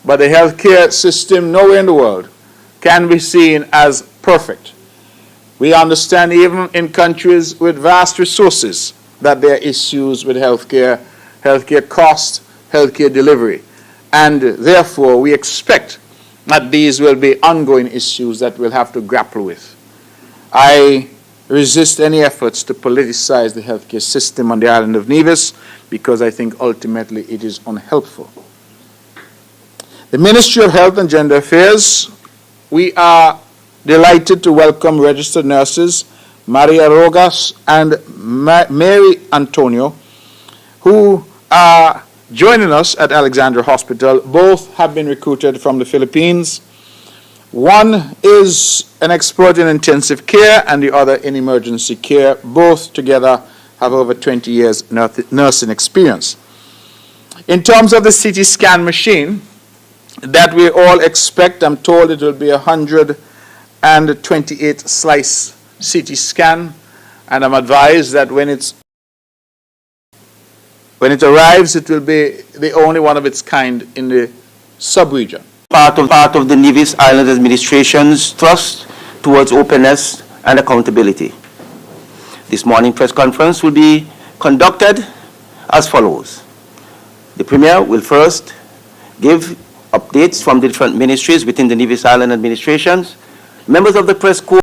but the healthcare system nowhere in the world can be seen as perfect. We understand even in countries with vast resources that there are issues with healthcare cost, healthcare delivery. And therefore, we expect that these will be ongoing issues that we'll have to grapple with. I resist any efforts to politicize the healthcare system on the island of Nevis because I think ultimately it is unhelpful. The Ministry of Health and Gender Affairs, we are delighted to welcome registered nurses Maria Rogas and Mary Antonio, who are joining us at Alexandra Hospital. Both have been recruited from the Philippines. One is an expert in intensive care and the other in emergency care. Both together have over 20 years nursing experience. In terms of the CT scan machine that we all expect, I'm told it will be 128 slice CT scan, and I'm advised that when it arrives, it will be the only one of its kind in the sub-region. Part of the Nevis Island Administration's thrust towards openness and accountability. This morning press conference will be conducted as follows. The Premier will first give updates from the different ministries within the Nevis Island Administrations. Members of the press corps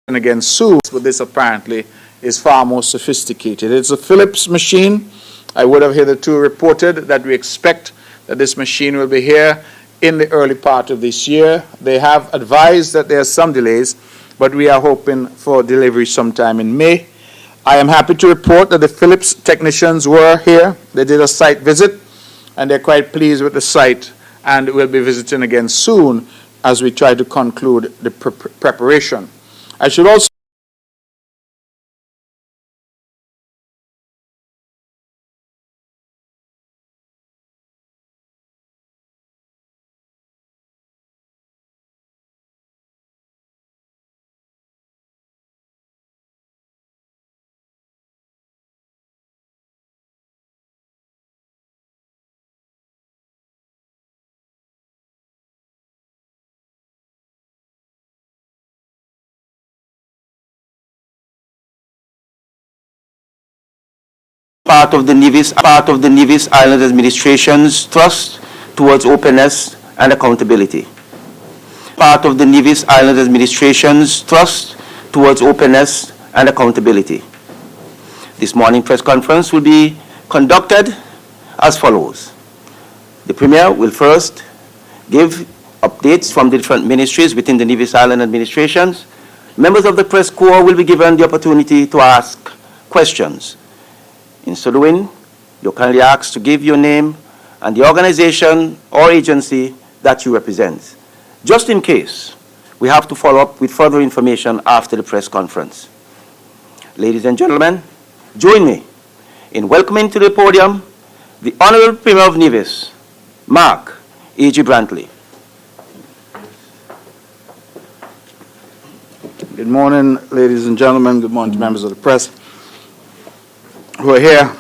and again soon, but this apparently is far more sophisticated. It's a Philips machine. I would have hitherto reported that we expect that this machine will be here in the early part of this year. They have advised that there are some delays, but we are hoping for delivery sometime in May. I am happy to report that the Philips technicians were here. They did a site visit, and they're quite pleased with the site, and will be visiting again soon as we try to conclude the preparation. I should also part of the Nevis Island Administration's thrust towards openness and accountability. Part of the Nevis Island Administration's thrust towards openness and accountability. This morning press conference will be conducted as follows. The Premier will first give updates from the different ministries within the Nevis Island Administrations. Members of the press corps will be given the opportunity to ask questions. In so doing, you're kindly asked to give your name and the organization or agency that you represent, just in case we have to follow up with further information after the press conference. Ladies and gentlemen, join me in welcoming to the podium the Honorable Premier of Nevis, Mark A.G. Brantley. Good morning, ladies and gentlemen. Good morning to members of the press who are here,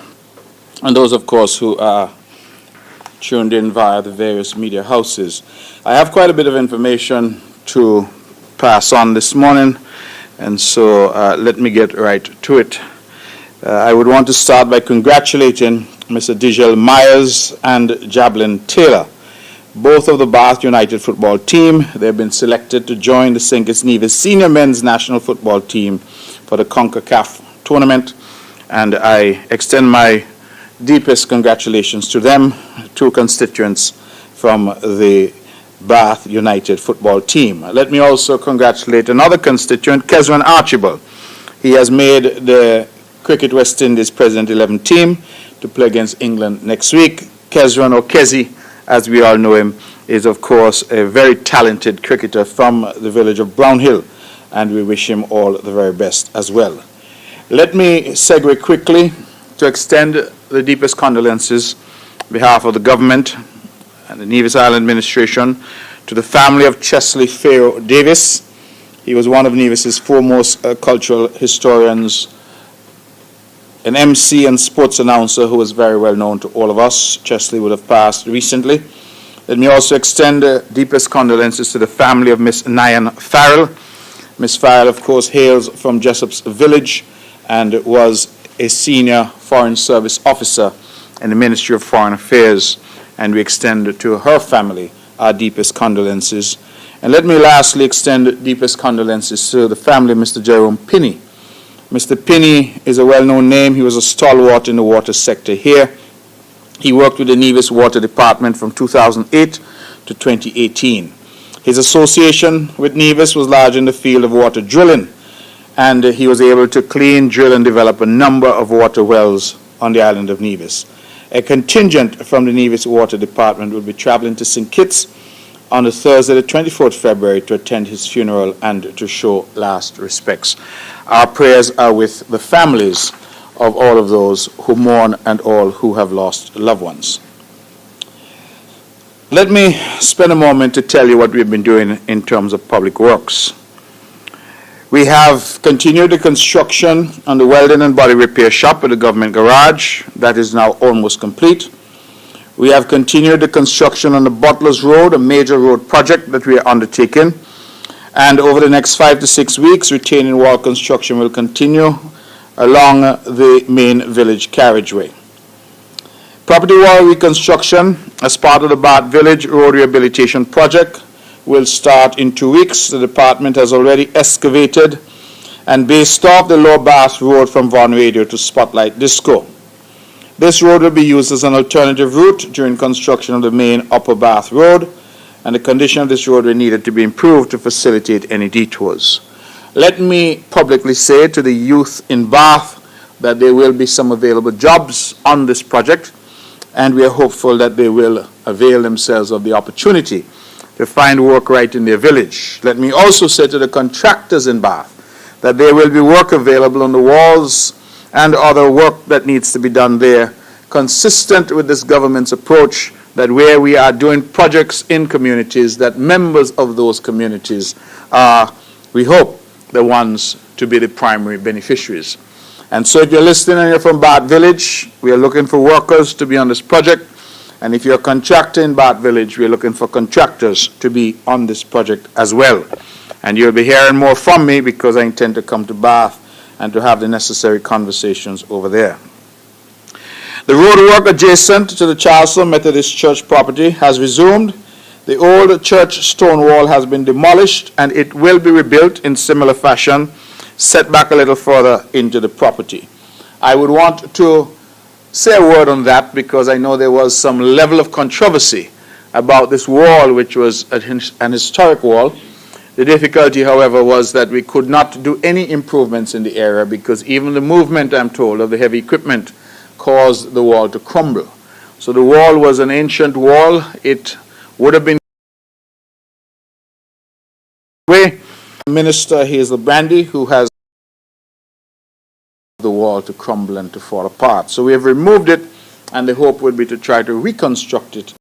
and those, of course, who are tuned in via the various media houses. I have quite a bit of information to pass on this morning, and so let me get right to it. I would want to start by congratulating Mr. Digel Myers and Jablin Taylor, both of the Bath United football team. They've been selected to join the St. Kitts Nevis senior men's national football team for the CONCACAF tournament, and I extend my deepest congratulations to them, two constituents from the Bath United football team. Let me also congratulate another constituent, Kezran Archibald. He has made the Cricket West Indies President 11 team to play against England next week. Kezran, or Kezi, as we all know him, is of course a very talented cricketer from the village of Brownhill, and we wish him all the very best as well. Let me segue quickly to extend the deepest condolences on behalf of the government and the Nevis Island Administration to the family of Chesley Pharaoh Davis, He was one of Nevis's foremost cultural historians, an MC and sports announcer who was very well known to all of us. Chesley would have passed recently. Let me also extend the deepest condolences to the family of Miss Nyan Farrell. Miss Farrell, of course, hails from Jessop's Village and was a senior Foreign Service officer in the Ministry of Foreign Affairs, and we extend to her family our deepest condolences. And let me lastly extend deepest condolences to the family of Mr. Jerome Pinney. Mr. Pinney is a well-known name. He was a stalwart in the water sector here. He worked with the Nevis Water Department from 2008 to 2018. His association with Nevis was large in the field of water drilling, and he was able to clean, drill, and develop a number of water wells on the island of Nevis. A contingent from the Nevis Water Department will be traveling to St. Kitts on the Thursday, the 24th February, to attend his funeral and to show last respects. Our prayers are with the families of all of those who mourn and all who have lost loved ones. Let me spend a moment to tell you what we've been doing in terms of public works. We have continued the construction on the welding and body repair shop at the government garage. That is now almost complete. We have continued the construction on the Butlers Road, a major road project that we are undertaking. And over the next 5 to 6 weeks, retaining wall construction will continue along the main village carriageway. Property wall reconstruction as part of the Bath Village Road Rehabilitation Project will start in 2 weeks. The department has already excavated and based off the Lower Bath Road from Vaughan Radio to Spotlight Disco. This road will be used as an alternative route during construction of the main Upper Bath Road, and the condition of this road will need to be improved to facilitate any detours. Let me publicly say to the youth in Bath that there will be some available jobs on this project, and we are hopeful that they will avail themselves of the opportunity to find work right in their village. Let me also say to the contractors in Bath that there will be work available on the walls and other work that needs to be done there, consistent with this government's approach that where we are doing projects in communities, that members of those communities are, we hope, the ones to be the primary beneficiaries. And so if you're listening and you're from Bath Village, we are looking for workers to be on this project. And if you're a contractor in Bath Village, we're looking for contractors to be on this project as well. And you'll be hearing more from me because I intend to come to Bath and to have the necessary conversations over there. The roadwork adjacent to the Charleston Methodist Church property has resumed. The old church stone wall has been demolished and it will be rebuilt in similar fashion, set back a little further into the property. I would want to say a word on that because I know there was some level of controversy about this wall, which was an historic wall. The difficulty, however, was that we could not do any improvements in the area because even the movement, I'm told, of the heavy equipment caused the wall to crumble. So the wall was an ancient wall. It would have been way. Minister Hazel Brandy, who has the wall to crumble and to fall apart. So we have removed it, and the hope would be to try to reconstruct it.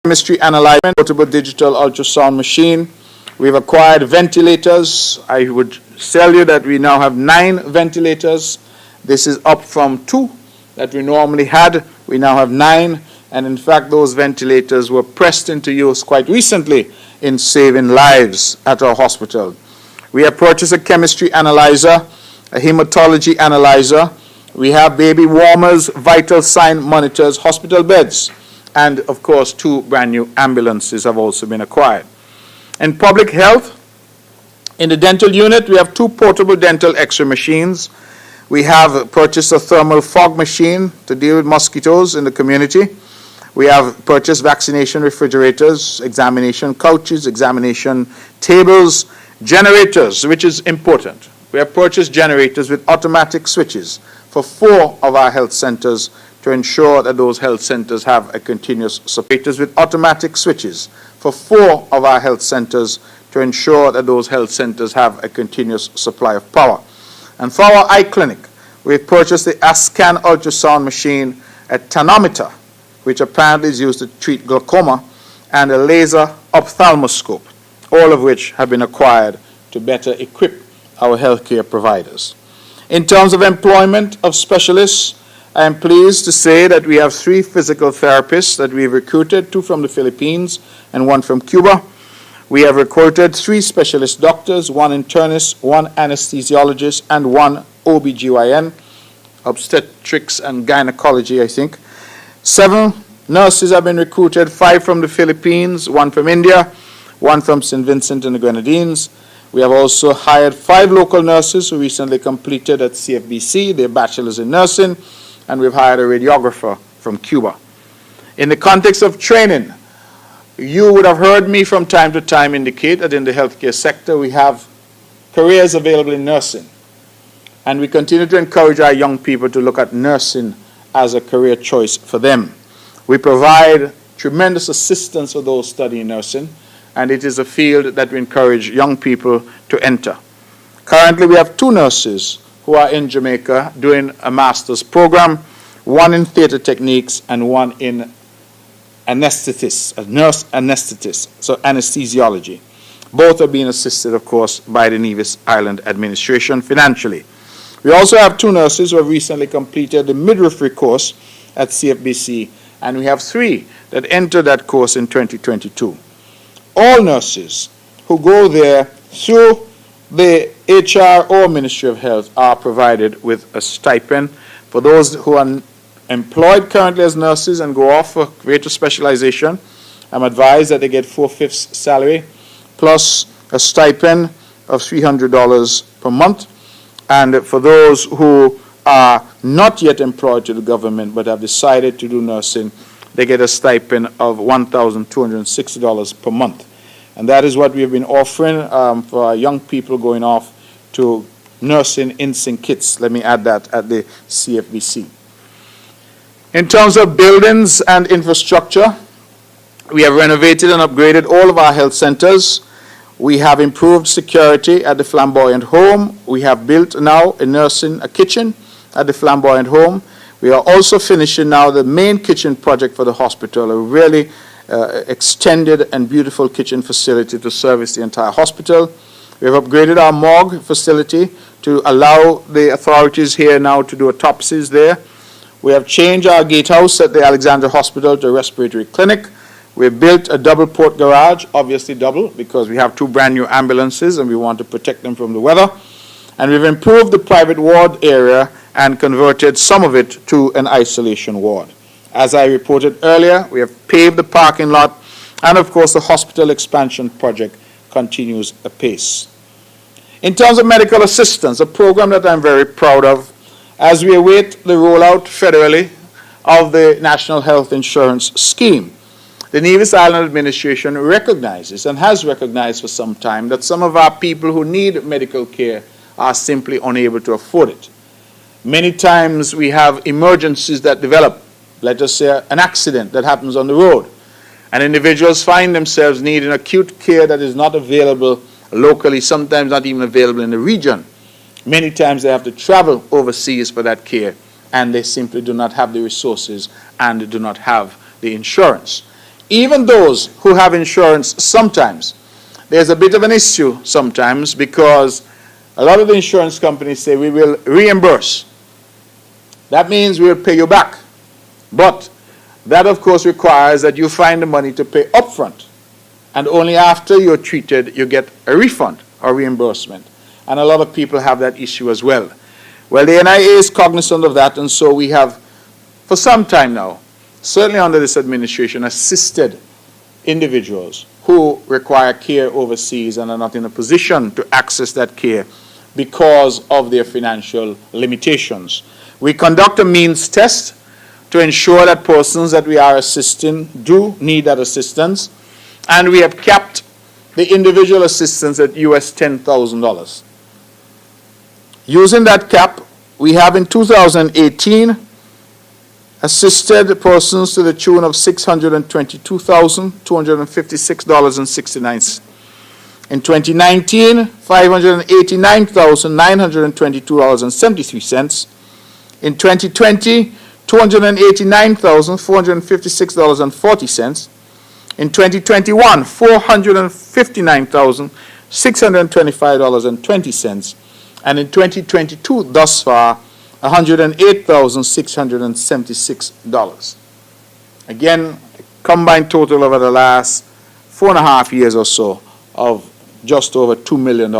Chemistry analyzer, portable digital ultrasound machine. We've acquired ventilators. I would tell you that we now have 9 ventilators. This is up from 2 that we normally had. We now have 9, and in fact those ventilators were pressed into use quite recently in saving lives at our hospital. We have purchased a chemistry analyzer, a hematology analyzer. We have baby warmers, vital sign monitors, hospital beds, and of course 2 brand new ambulances have also been acquired. In public health, in the dental unit, we have 2 portable dental x-ray machines. We have purchased a thermal fog machine to deal with mosquitoes in the community. We have purchased vaccination refrigerators, examination couches, examination tables, generators, which is important. We have purchased generators with automatic switches for 4 of our health centers to ensure that those health centers have a continuous supply. With automatic switches for 4 of our health centers to ensure that those health centers have a continuous supply of power. And for our eye clinic, We've purchased the Ascan ultrasound machine, a tonometer, which apparently is used to treat glaucoma, and a laser ophthalmoscope, all of which have been acquired to better equip our healthcare providers. In terms of employment of specialists, I am pleased to say that we have 3 physical therapists that we've recruited, 2 from the Philippines and 1 from Cuba. We have recruited 3 specialist doctors, 1 internist, 1 anesthesiologist, and 1 OBGYN, obstetrics and gynecology, I think. 7 nurses have been recruited, 5 from the Philippines, 1 from India, 1 from St. Vincent and the Grenadines. We have also hired 5 local nurses who recently completed at CFBC their bachelor's in nursing, and we've hired a radiographer from Cuba. In the context of training, you would have heard me from time to time indicate that in the healthcare sector we have careers available in nursing. And we continue to encourage our young people to look at nursing as a career choice for them. We provide tremendous assistance for those studying nursing, and it is a field that we encourage young people to enter. Currently, we have 2 nurses who are in Jamaica doing a master's program, 1 in theater techniques and 1 in anesthetist, a nurse anesthetist, so anesthesiology. Both are being assisted, of course, by the Nevis Island administration financially. We also have 2 nurses who have recently completed the midwifery course at CFBC, and we have 3 that entered that course in 2022. All nurses who go there through the HR or Ministry of Health are provided with a stipend. For those who are employed currently as nurses and go off for greater specialization, I'm advised that they get 4/5 salary plus a stipend of $300 per month. And for those who are not yet employed to the government but have decided to do nursing, they get a stipend of $1,260 per month. And that is what we have been offering for our young people going off to nursing in St. Kitts. Let me add that at the CFBC. In terms of buildings and infrastructure, we have renovated and upgraded all of our health centers. We have improved security at the Flamboyant Home. We have built now a kitchen at the Flamboyant Home. We are also finishing now the main kitchen project for the hospital, a really extended and beautiful kitchen facility to service the entire hospital. We have upgraded our morgue facility to allow the authorities here now to do autopsies there. We have changed our gatehouse at the Alexandra Hospital to a respiratory clinic. We have built a double port garage, obviously double, because we have 2 brand new ambulances and we want to protect them from the weather. And we've improved the private ward area and converted some of it to an isolation ward. As I reported earlier, we have paved the parking lot, and of course the hospital expansion project continues apace. In terms of medical assistance, a program that I'm very proud of, as we await the rollout federally of the National Health Insurance Scheme, the Nevis Island Administration recognizes and has recognized for some time that some of our people who need medical care are simply unable to afford it. Many times we have emergencies that develop. Let us say an accident that happens on the road, and individuals find themselves needing acute care that is not available locally, sometimes not even available in the region. Many times they have to travel overseas for that care, and they simply do not have the resources and they do not have the insurance. Even those who have insurance, sometimes there's a bit of an issue sometimes, because a lot of the insurance companies say we will reimburse. That means we will pay you back. But that, of course, requires that you find the money to pay upfront. And only after you're treated, you get a refund or reimbursement. And a lot of people have that issue as well. Well, the NIA is cognizant of that, and so we have, for some time now, certainly under this administration, assisted individuals who require care overseas and are not in a position to access that care because of their financial limitations. We conduct a means test to ensure that persons that we are assisting do need that assistance, and we have capped the individual assistance at US $10,000. Using that cap, we have in 2018 assisted persons to the tune of $622,256.69. In 2019, $589,922.73. In 2020, $289,456.40. In 2021, $459,625.20. And in 2022, thus far, $108,676. Again, a combined total over the last 4.5 years or so of just over $2 million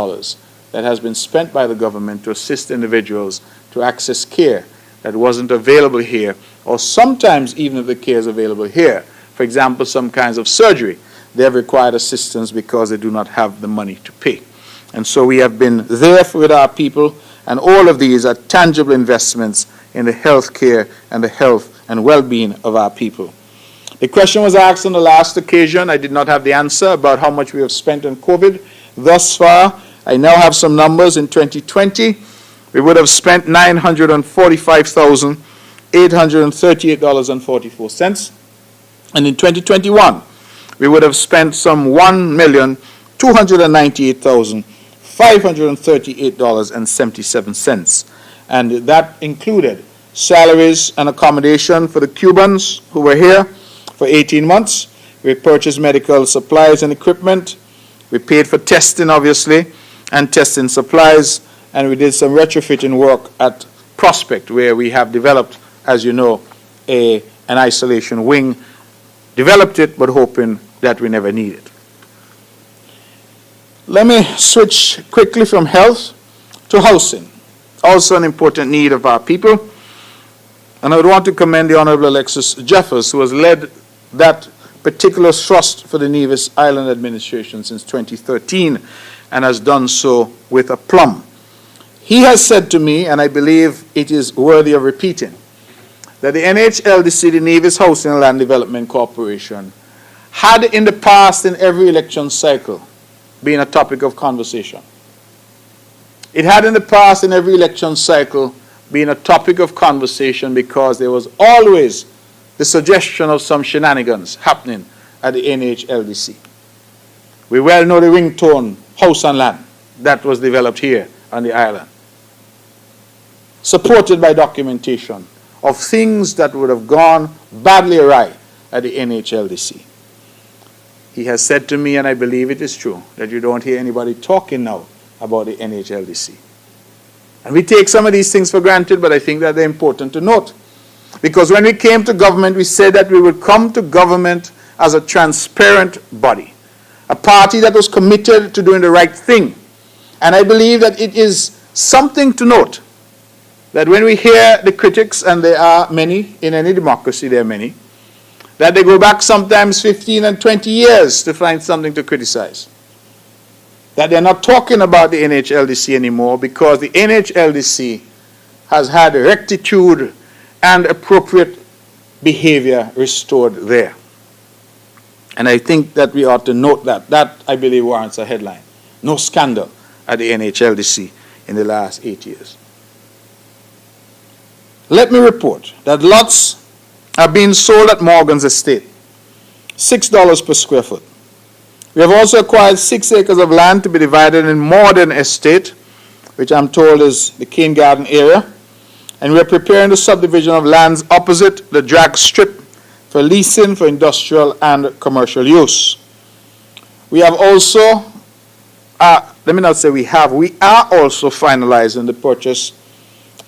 that has been spent by the government to assist individuals to access care that wasn't available here, or sometimes even if the care is available here. For example, some kinds of surgery, they have required assistance because they do not have the money to pay. And so we have been there with our people, and all of these are tangible investments in the health care and the health and well-being of our people. The question was asked on the last occasion. I did not have the answer about how much we have spent on COVID. Thus far, I now have some numbers. In 2020, we would have spent $945,838.44. And in 2021, we would have spent some $1,298,538.77. And that included salaries and accommodation for the Cubans who were here for 18 months. We purchased medical supplies and equipment. We paid for testing, obviously, and testing supplies. And we did some retrofitting work at Prospect, where we have developed, as you know, an isolation wing. Developed it, but hoping that we never need it. Let me switch quickly from health to housing, also an important need of our people. And I would want to commend the Honorable Alexis Jeffers, who has led that particular thrust for the Nevis Island administration since 2013 and has done so with aplomb. He has said to me, and I believe it is worthy of repeating, that the NHLDC, the Nevis Housing and Land Development Corporation, had in the past in every election cycle been a topic of conversation. It had in the past in every election cycle been a topic of conversation because there was always the suggestion of some shenanigans happening at the NHLDC. We well know the ringtone House and Land that was developed here on the island, supported by documentation of things that would have gone badly awry at the NHLDC. He has said to me, and I believe it is true, that you don't hear anybody talking now about the NHLDC. And we take some of these things for granted, but I think that they're important to note. Because when we came to government, we said that we would come to government as a transparent body, a party that was committed to doing the right thing. And I believe that it is something to note that when we hear the critics, and there are many, in any democracy there are many, that they go back sometimes 15 and 20 years to find something to criticize. That they're not talking about the NHLDC anymore because the NHLDC has had rectitude and appropriate behavior restored there. And I think that we ought to note that. That, I believe, warrants a headline. No scandal at the NHLDC in the last 8 years. Let me report that lots are being sold at Morgan's estate, $6 per square foot. We have also acquired 6 acres of land to be divided in Morden Estate, which I'm told is the Cane Garden area, and we are preparing the subdivision of lands opposite the drag strip for leasing for industrial and commercial use. We have also, let me not say we have, we are also finalizing the purchase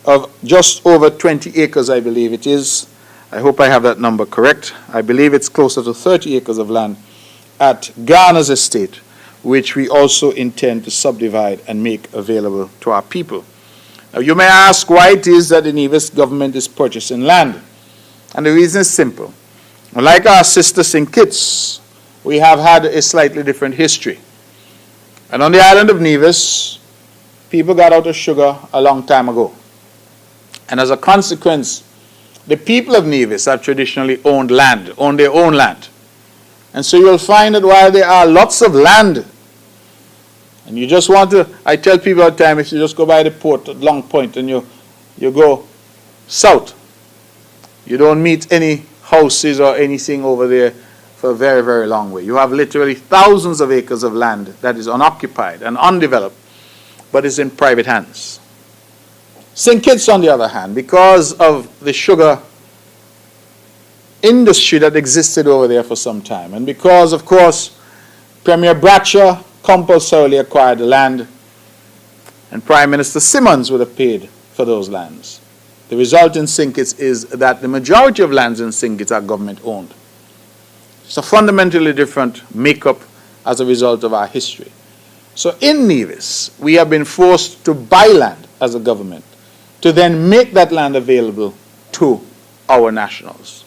of just over 20 acres, I believe it is. I hope I have that number correct. I believe it's closer to 30 acres of land at Garner's estate, which we also intend to subdivide and make available to our people. Now, you may ask why it is that the Nevis government is purchasing land. And the reason is simple. Like our sister St. Kitts, we have had a slightly different history. And on the island of Nevis, people got out of sugar a long time ago. And as a consequence, the people of Nevis have traditionally owned land, owned their own land. And so you'll find that while there are lots of land, and you just want to, I tell people all the time, if you just go by the port at Long Point and you go south, you don't meet any houses or anything over there for a very, very long way. You have literally thousands of acres of land that is unoccupied and undeveloped, but is in private hands. St. Kitts, on the other hand, because of the sugar industry that existed over there for some time, and because, of course, Premier Bradshaw compulsorily acquired the land, and Prime Minister Simmons would have paid for those lands. The result in St. Kitts is that the majority of lands in St. Kitts are government-owned. It's a fundamentally different makeup as a result of our history. So in Nevis, we have been forced to buy land as a government to then make that land available to our nationals.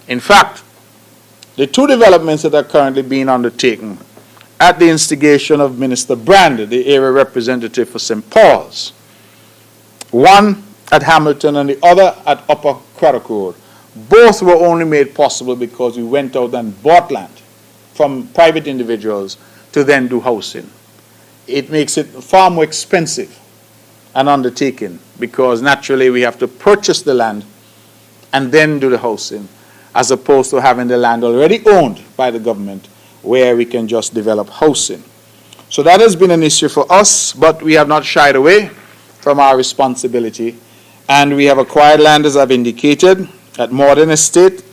In fact, the two developments that are currently being undertaken at the instigation of Minister Brand, the area representative for St. Paul's, one at Hamilton and the other at Upper Craddock Road, both were only made possible because we went out and bought land from private individuals to then do housing. It makes it far more expensive an undertaking because naturally we have to purchase the land and then do the housing, as opposed to having the land already owned by the government where we can just develop housing. So that has been an issue for us, but we have not shied away from our responsibility. And we have acquired land, as I've indicated, at Morden Estate.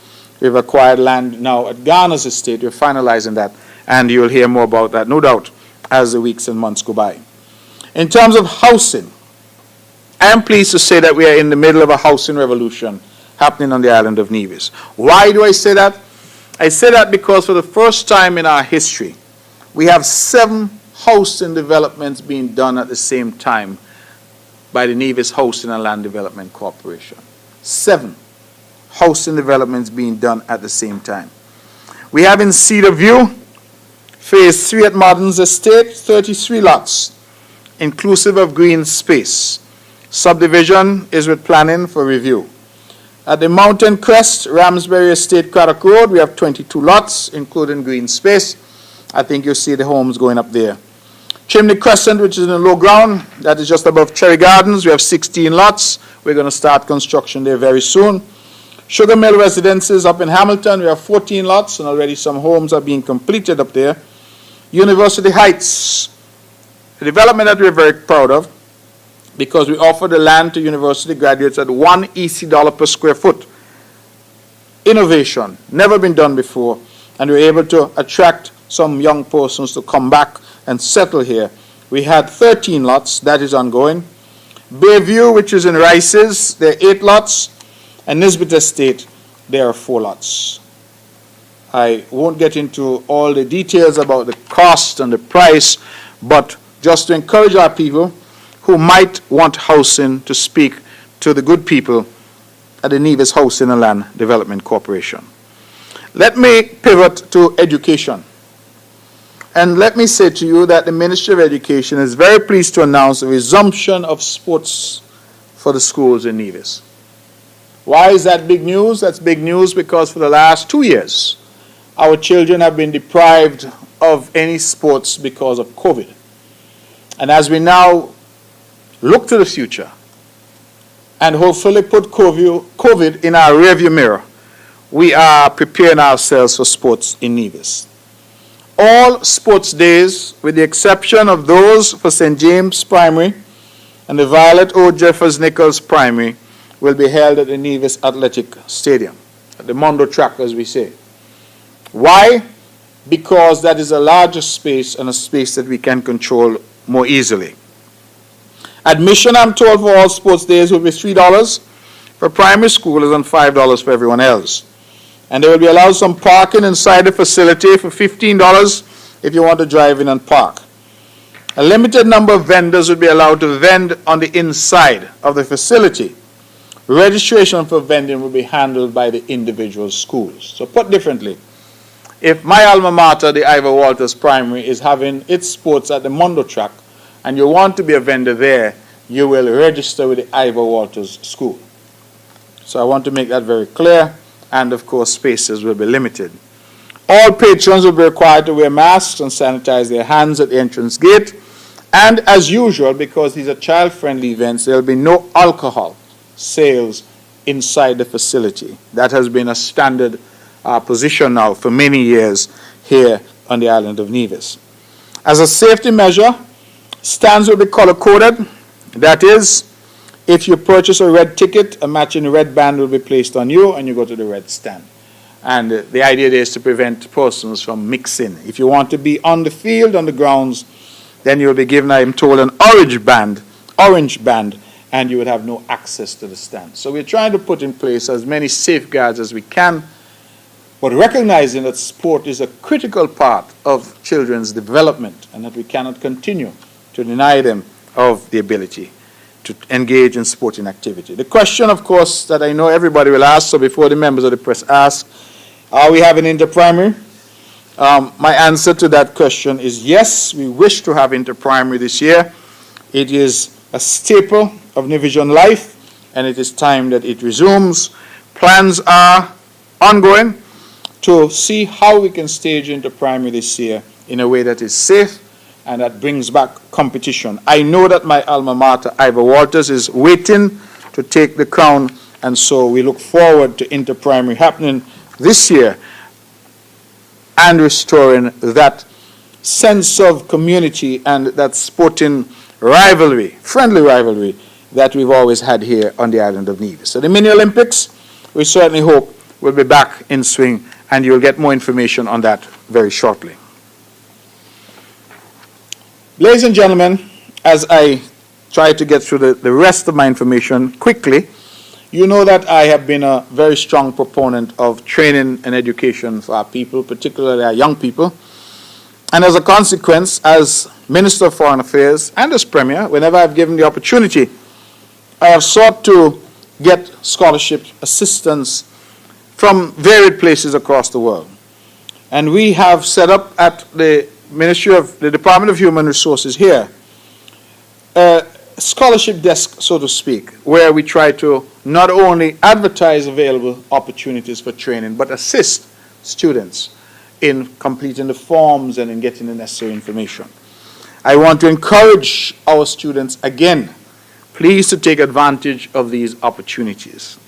We've acquired land now at Garner's Estate. We're finalizing that, and you'll hear more about that, no doubt, as the weeks and months go by. In terms of housing, I am pleased to say that we are in the middle of a housing revolution happening on the island of Nevis. Why do I say that? I say that because for the first time in our history, we have 7 housing developments being done at the same time by the Nevis Housing and Land Development Corporation. 7 housing developments being done at the same time. We have in Cedar View, Phase 3 at Martin's Estate, 33 lots, inclusive of green space. Subdivision is with planning for review. At the Mountain Crest, Ramsbury Estate, Craddock Road, we have 22 lots, including green space. I think you'll see the homes going up there. Chimney Crescent, which is in the low ground, that is just above Cherry Gardens, we have 16 lots. We're going to start construction there very soon. Sugar Mill Residences up in Hamilton, we have 14 lots, and already some homes are being completed up there. University Heights, a development that we're very proud of, because we offer the land to university graduates at $1 EC per square foot. Innovation, never been done before, and we're able to attract some young persons to come back and settle here. We had 13 lots, that is ongoing. Bayview, which is in Rice's, there are 8 lots, and Nisbet Estate, there are 4 lots. I won't get into all the details about the cost and the price, but just to encourage our people who might want housing to speak to the good people at the Nevis Housing and Land Development Corporation. Let me pivot to education. And let me say to you that the Ministry of Education is very pleased to announce the resumption of sports for the schools in Nevis. Why is that big news? That's big news because for the last 2 years, our children have been deprived of any sports because of COVID. And as we now look to the future and hopefully put COVID in our rearview mirror, we are preparing ourselves for sports in Nevis. All sports days, with the exception of those for St. James Primary and the Violet O. Jeffers Nichols Primary, will be held at the Nevis Athletic Stadium, at the Mondo track, as we say. Why? Because that is a larger space and a space that we can control more easily. Admission, I'm told, for all sports days will be $3 for primary schoolers and $5 for everyone else. And they will be allowed some parking inside the facility for $15 if you want to drive in and park. A limited number of vendors will be allowed to vend on the inside of the facility. Registration for vending will be handled by the individual schools. So put differently, if my alma mater, the Ivor Walters Primary, is having its sports at the Mondo track, and you want to be a vendor there, you will register with the Ivor Walters School. So I want to make that very clear, and of course spaces will be limited. All patrons will be required to wear masks and sanitize their hands at the entrance gate, and as usual, because these are child-friendly events, there will be no alcohol sales inside the facility. That has been a standard position now for many years here on the island of Nevis. As a safety measure, stands will be color-coded. That is, If you purchase a red ticket, a matching red band will be placed on you, and you go to the red stand. And the idea there is to prevent persons from mixing. If you want to be on the field, on the grounds, then you'll be given, I am told, an orange band, and you would have no access to the stand. So we're trying to put in place as many safeguards as we can, but recognizing that sport is a critical part of children's development and that we cannot continue to deny them of the ability to engage in sporting activity. The question, of course, that I know everybody will ask, so before the members of the press ask, are we having interprimary? My answer to that question is yes, we wish to have interprimary this year. It is a staple of Nevisian life, and it is time that it resumes. Plans are ongoing to see how we can stage interprimary this year in a way that is safe and that brings back competition. I know that my alma mater, Ivor Walters, is waiting to take the crown, and so we look forward to interprimary happening this year and restoring that sense of community and that sporting rivalry, friendly rivalry, that we've always had here on the island of Nevis. So the Mini Olympics, we certainly hope, will be back in swing, and you'll get more information on that very shortly. Ladies and gentlemen, as I try to get through the rest of my information quickly, you know that I have been a very strong proponent of training and education for our people, particularly our young people. And as a consequence, as Minister of Foreign Affairs and as Premier, whenever I've given the opportunity, I have sought to get scholarship assistance from varied places across the world. And we have set up at the Department of Human Resources here a scholarship desk, so to speak, where we try to not only advertise available opportunities for training, but assist students in completing the forms and in getting the necessary information. I want to encourage our students again, please, to take advantage of these opportunities.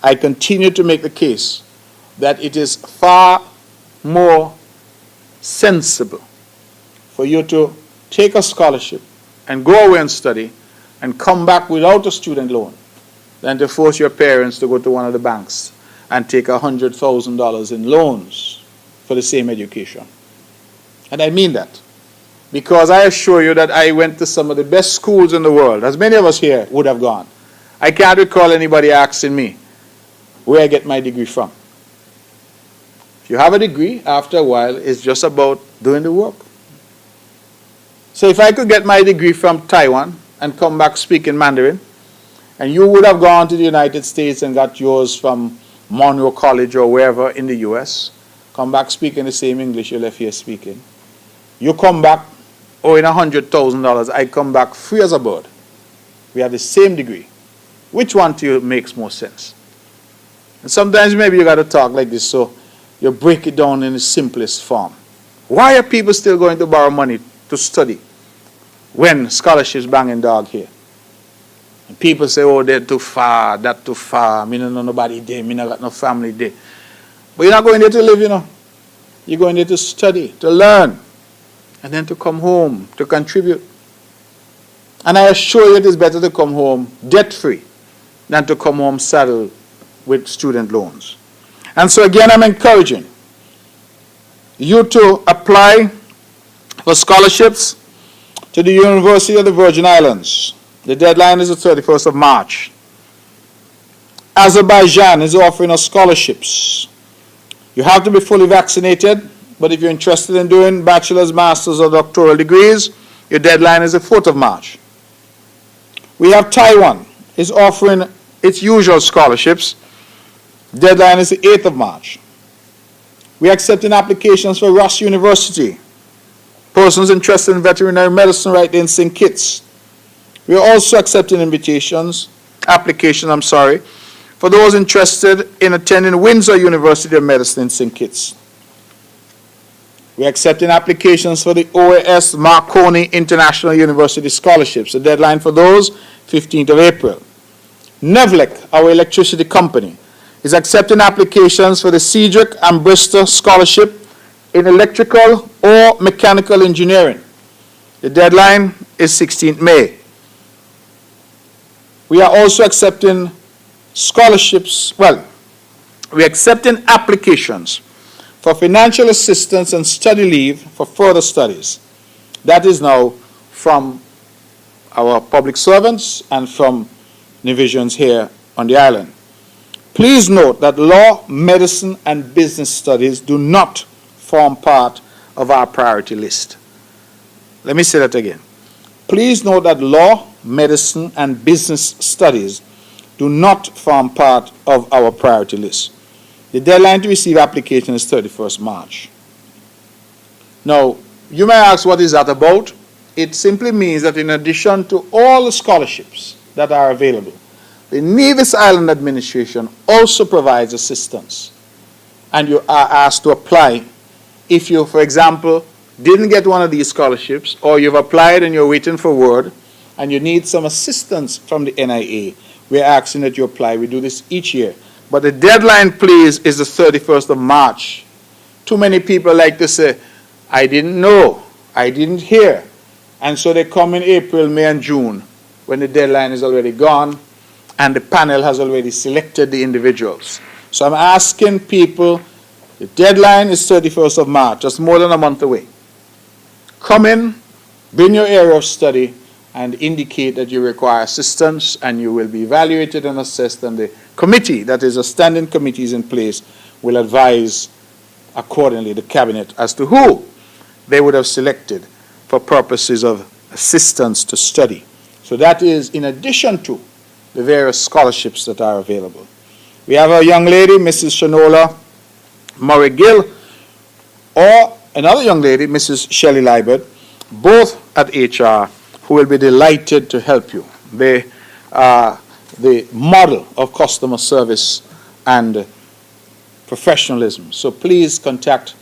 I continue to make the case that it is far more sensible for you to take a scholarship and go away and study and come back without a student loan than to force your parents to go to one of the banks and take $100,000 in loans for the same education. And I mean that, because I assure you that I went to some of the best schools in the world, as many of us here would have gone. I can't recall anybody asking me where I get my degree from. If you have a degree, after a while, it's just about doing the work. So if I could get my degree from Taiwan and come back speaking Mandarin, and you would have gone to the United States and got yours from Monroe College or wherever in the U.S., come back speaking the same English you left here speaking. You come back owing $100,000, I come back free as a bird. We have the same degree. Which one to you makes more sense? And sometimes maybe you got to talk like this, so you break it down in the simplest form. Why are people still going to borrow money to study when scholarships banging dog here? And people say, oh, they're too far, that too far, me no know nobody there, me no got no family there. But you're not going there to live, you know. You're going there to study, to learn, and then to come home, to contribute. And I assure you it is better to come home debt-free than to come home saddled with student loans. And so again, I'm encouraging you to apply for scholarships to the University of the Virgin Islands. The deadline is the 31st of March. Azerbaijan is offering us scholarships. You have to be fully vaccinated, but if you're interested in doing bachelor's, master's, or doctoral degrees, your deadline is the 4th of March. We have Taiwan is offering its usual scholarships. Deadline is the 8th of March. We are accepting applications for Ross University. Persons interested in veterinary medicine right there in St. Kitts. We are also accepting applications, for those interested in attending Windsor University of Medicine in St. Kitts. We are accepting applications for the OAS Marconi International University scholarships. The deadline for those, 15th of April. Nevlec, our electricity company, is accepting applications for the Cedric and Bristol Scholarship in electrical or mechanical engineering. The deadline is 16th May. We are also accepting scholarships, we're accepting applications for financial assistance and study leave for further studies. That is now from our public servants and from divisions here on the island. Please note that law, medicine, and business studies do not form part of our priority list. Let me say that again. Please note that law, medicine, and business studies do not form part of our priority list. The deadline to receive application is 31st March. Now, you may ask, what is that about? It simply means that in addition to all the scholarships that are available, the Nevis Island Administration also provides assistance. And you are asked to apply if you, for example, didn't get one of these scholarships, or you've applied and you're waiting for word, and you need some assistance from the NIA. We're asking that you apply. We do this each year. But the deadline, please, is the 31st of March. Too many people like to say, I didn't know, I didn't hear. And so they come in April, May, and June, when the deadline is already gone, and the panel has already selected the individuals. So I'm asking people, the deadline is 31st of March, just more than a month away. Come in, bring your area of study, and indicate that you require assistance, and you will be evaluated and assessed, and the committee, that is a standing committee is in place, will advise accordingly the cabinet as to who they would have selected for purposes of assistance to study. So that is in addition to the various scholarships that are available. We have a young lady, Mrs. Shanola Murray Gill, or another young lady, Mrs. Shelley Lybard, both at HR, who will be delighted to help you. They are the model of customer service and professionalism. So please contact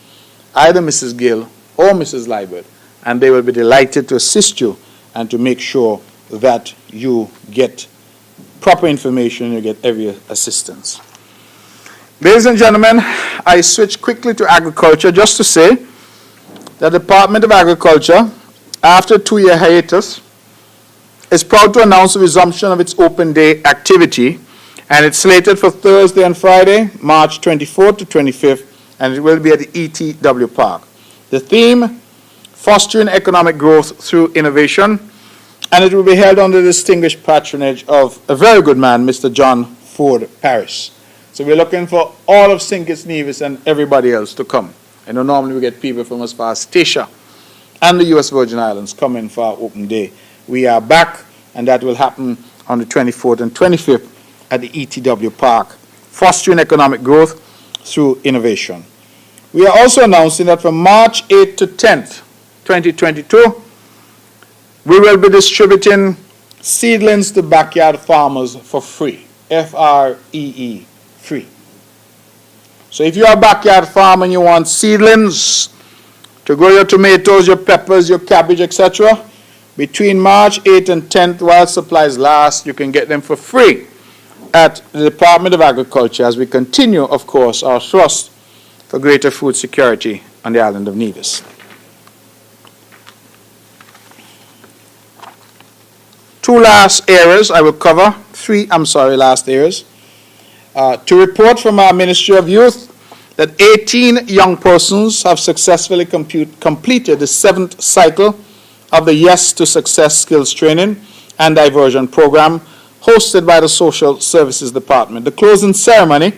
either Mrs. Gill or Mrs. Lybard, and they will be delighted to assist you and to make sure that you get proper information, you get every assistance. Ladies and gentlemen, I switch quickly to agriculture just to say the Department of Agriculture, after a 2-year hiatus, is proud to announce the resumption of its open day activity, and it's slated for Thursday and Friday, March 24th to 25th, and it will be at the ETW Park. The theme, Fostering Economic Growth Through Innovation, and it will be held under the distinguished patronage of a very good man, Mr. John Ford Parrish. So we're looking for all of St. Kitts Nevis and everybody else to come. I know normally we get people from as far as Statia and the U.S. Virgin Islands coming for our open day. We are back, and that will happen on the 24th and 25th at the ETW Park, Fostering Economic Growth Through Innovation. We are also announcing that from March 8th to 10th, 2022, we will be distributing seedlings to backyard farmers for free, F-R-E-E, free. So if you're a backyard farmer and you want seedlings to grow your tomatoes, your peppers, your cabbage, etc., between March 8th and 10th, while supplies last, you can get them for free at the Department of Agriculture as we continue, of course, our thrust for greater food security on the island of Nevis. Two last areas I will cover, last areas. To report from our Ministry of Youth that 18 young persons have successfully completed the 7th cycle of the Yes to Success Skills Training and Diversion Program hosted by the Social Services Department. The closing ceremony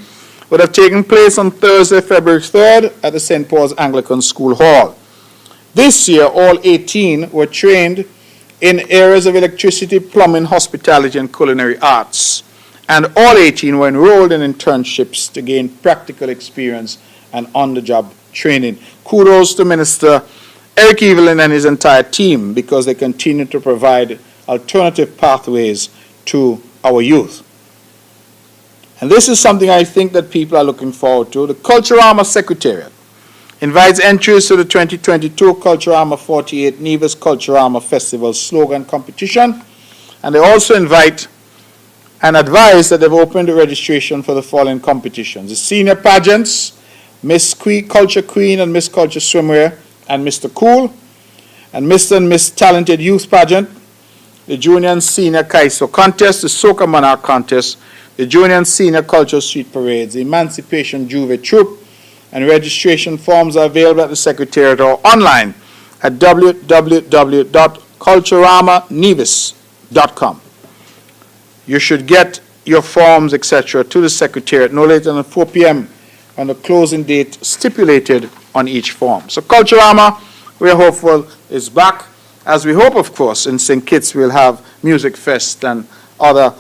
would have taken place on Thursday, February 3rd at the St. Paul's Anglican School Hall. This year, all 18 were trained in areas of electricity, plumbing, hospitality, and culinary arts. And all 18 were enrolled in internships to gain practical experience and on-the-job training. Kudos to Minister Eric Evelyn and his entire team because they continue to provide alternative pathways to our youth. And this is something I think that people are looking forward to. The Culturama Secretariat invites entries to the 2022 Culturama 48 Nevis Culturama Festival Slogan Competition, and they also invite and advise that they've opened the registration for the following competitions: the senior pageants, Miss Culture Queen and Miss Culture Swimwear and Mr. Cool, and Mr. and Miss Talented Youth Pageant, the Junior and Senior Kaiso Contest, the Soca Monarch Contest, the Junior and Senior Cultural Street Parades, the Emancipation Juve Troop, and registration forms are available at the Secretariat or online at www.culturamanevis.com. You should get your forms, etc., to the Secretariat no later than 4 p.m. on the closing date stipulated on each form. So Culturama, we are hopeful, is back, as we hope, of course, in St. Kitts we'll have Music Fest and other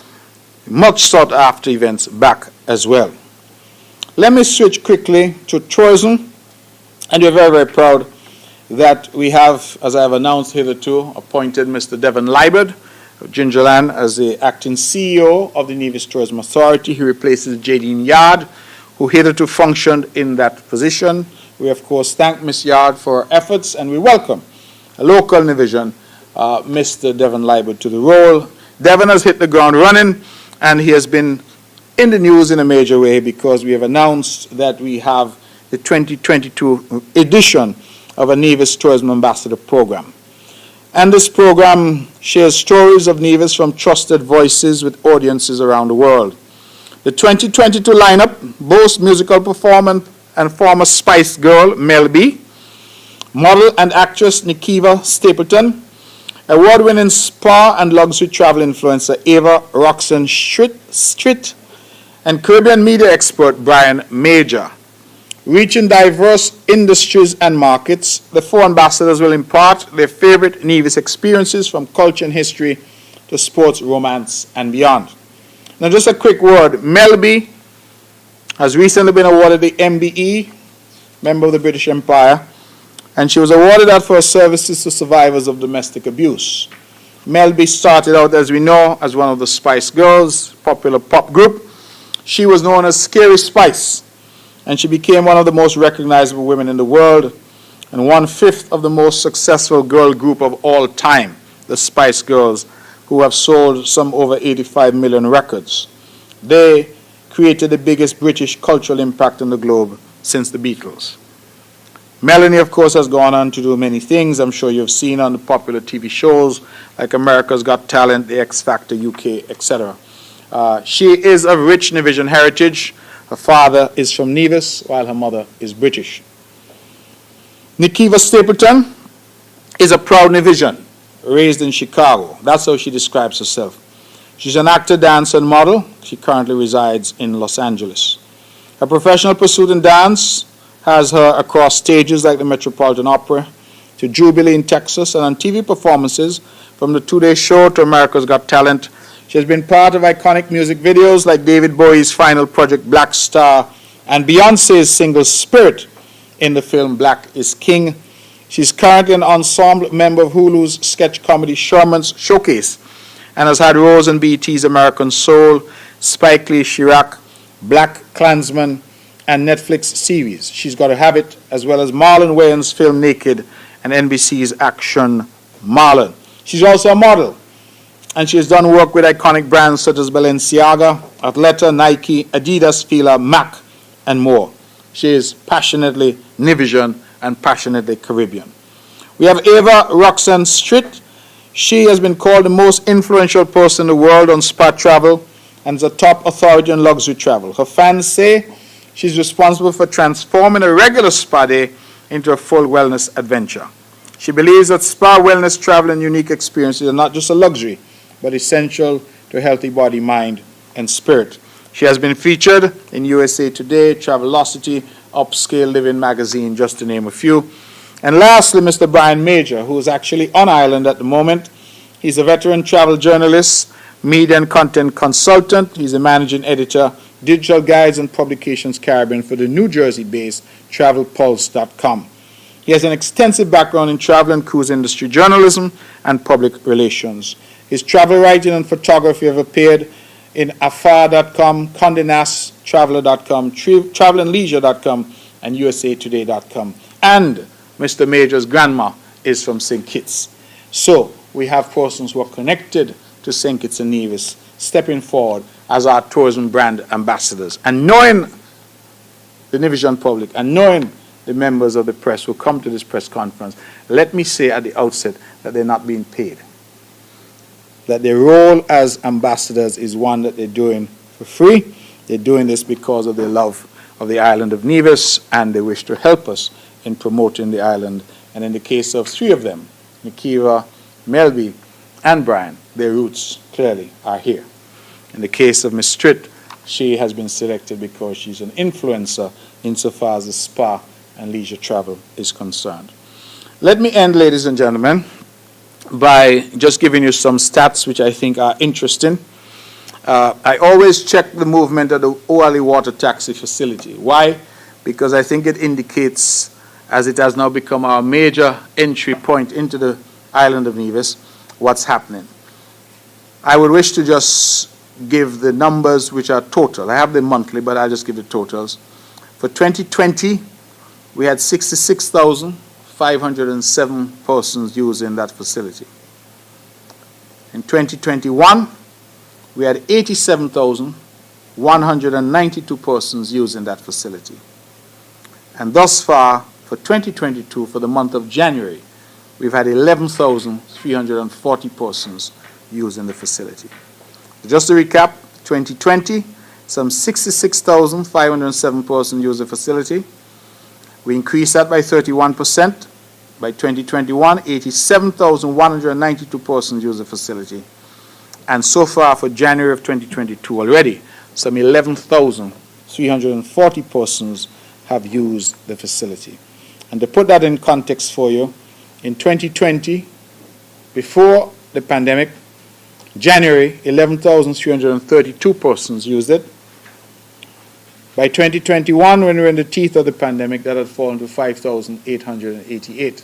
much sought after events back as well. Let me switch quickly to tourism, and we're very, very proud that we have, as I have announced hitherto, appointed Mr. Devon Lybard of Gingerland as the acting CEO of the Nevis Tourism Authority. He replaces Jadine Yard, who hitherto functioned in that position. We, of course, thank Ms. Yard for her efforts, and we welcome a local Nevisian, Mr. Devon Lybard, to the role. Devon has hit the ground running, and he has been in the news in a major way because we have announced that we have the 2022 edition of a Nevis Tourism Ambassador Program. And this program shares stories of Nevis from trusted voices with audiences around the world. The 2022 lineup boasts musical performer and former Spice Girl Mel B, model and actress Nikiva Stapleton, award-winning spa and luxury travel influencer Ava Roxanne Stritt, and Caribbean media expert Brian Major. Reaching diverse industries and markets, the 4 ambassadors will impart their favorite Nevis experiences from culture and history to sports, romance, and beyond. Now, just a quick word. Mel B has recently been awarded the MBE, member of the British Empire, and she was awarded that for her services to survivors of domestic abuse. Mel B started out, as we know, as one of the Spice Girls, popular pop group. She was known as Scary Spice, and she became one of the most recognizable women in the world and 1/5 of the most successful girl group of all time, the Spice Girls, who have sold some over 85 million records. They created the biggest British cultural impact on the globe since the Beatles. Melanie, of course, has gone on to do many things. I'm sure you've seen on the popular TV shows like America's Got Talent, The X Factor UK, etc. She is of rich Nevisian heritage. Her father is from Nevis, while her mother is British. Nikiva Stapleton is a proud Nevisian, raised in Chicago. That's how she describes herself. She's an actor, dancer, and model. She currently resides in Los Angeles. Her professional pursuit in dance has her across stages like the Metropolitan Opera, to Jubilee in Texas, and on TV performances from the Today Show to America's Got Talent. She has been part of iconic music videos like David Bowie's final project Black Star and Beyoncé's single Spirit in the film Black is King. She's currently an ensemble member of Hulu's sketch comedy Sherman's Showcase and has had roles in BET's American Soul, Spike Lee's Chirac, Black Klansman, and Netflix series She's Got a Habit, as well as Marlon Wayans' film Naked and NBC's action Marlon. She's also a model, and she has done work with iconic brands such as Balenciaga, Athleta, Nike, Adidas, Fila, Mac, and more. She is passionately Nevisian and passionately Caribbean. We have Ava Roxanne Stritt. She has been called the most influential person in the world on spa travel and is a top authority on luxury travel. Her fans say she's responsible for transforming a regular spa day into a full wellness adventure. She believes that spa, wellness, travel, and unique experiences are not just a luxury, but essential to a healthy body, mind, and spirit. She has been featured in USA Today, Travelocity, Upscale Living magazine, just to name a few. And lastly, Mr. Brian Major, who is actually on island at the moment. He's a veteran travel journalist, media and content consultant. He's a managing editor, digital guides and publications Caribbean for the New Jersey-based TravelPulse.com. He has an extensive background in travel and cruise industry journalism and public relations. His travel writing and photography have appeared in afar.com, Condé Nast Traveler.com, travelandleisure.com, and usatoday.com. And Mr. Major's grandma is from St. Kitts. So we have persons who are connected to St. Kitts and Nevis stepping forward as our tourism brand ambassadors. And knowing the Nevisian public and knowing the members of the press who come to this press conference, let me say at the outset that they're not being paid. that their role as ambassadors is one that they're doing for free. They're doing this because of their love of the island of Nevis, and they wish to help us in promoting the island. And in the case of three of them, Nikiva, Melby, and Brian, their roots clearly are here. In the case of Miss Stritt, she has been selected because she's an influencer insofar as the spa and leisure travel is concerned. Let me end, ladies and gentlemen, by just giving you some stats which I think are interesting. I always check the movement of the Oali Water Taxi facility. Why? Because I think it indicates, as it has now become our major entry point into the island of Nevis, what's happening. I would wish to just give the numbers which are total. I have them monthly, but I'll just give the totals. For 2020, we had 66,507 persons using that facility. In 2021, we had 87,192 persons using that facility. And thus far, for 2022, for the month of January, we've had 11,340 persons using the facility. Just to recap, 2020, some 66,507 persons used the facility. We increased that by 31%. By 2021, 87,192 persons used the facility. And so far for January of 2022 already, some 11,340 persons have used the facility. And to put that in context for you, in 2020, before the pandemic, January, 11,332 persons used it. By 2021, when we were in the teeth of the pandemic, that had fallen to 5,888.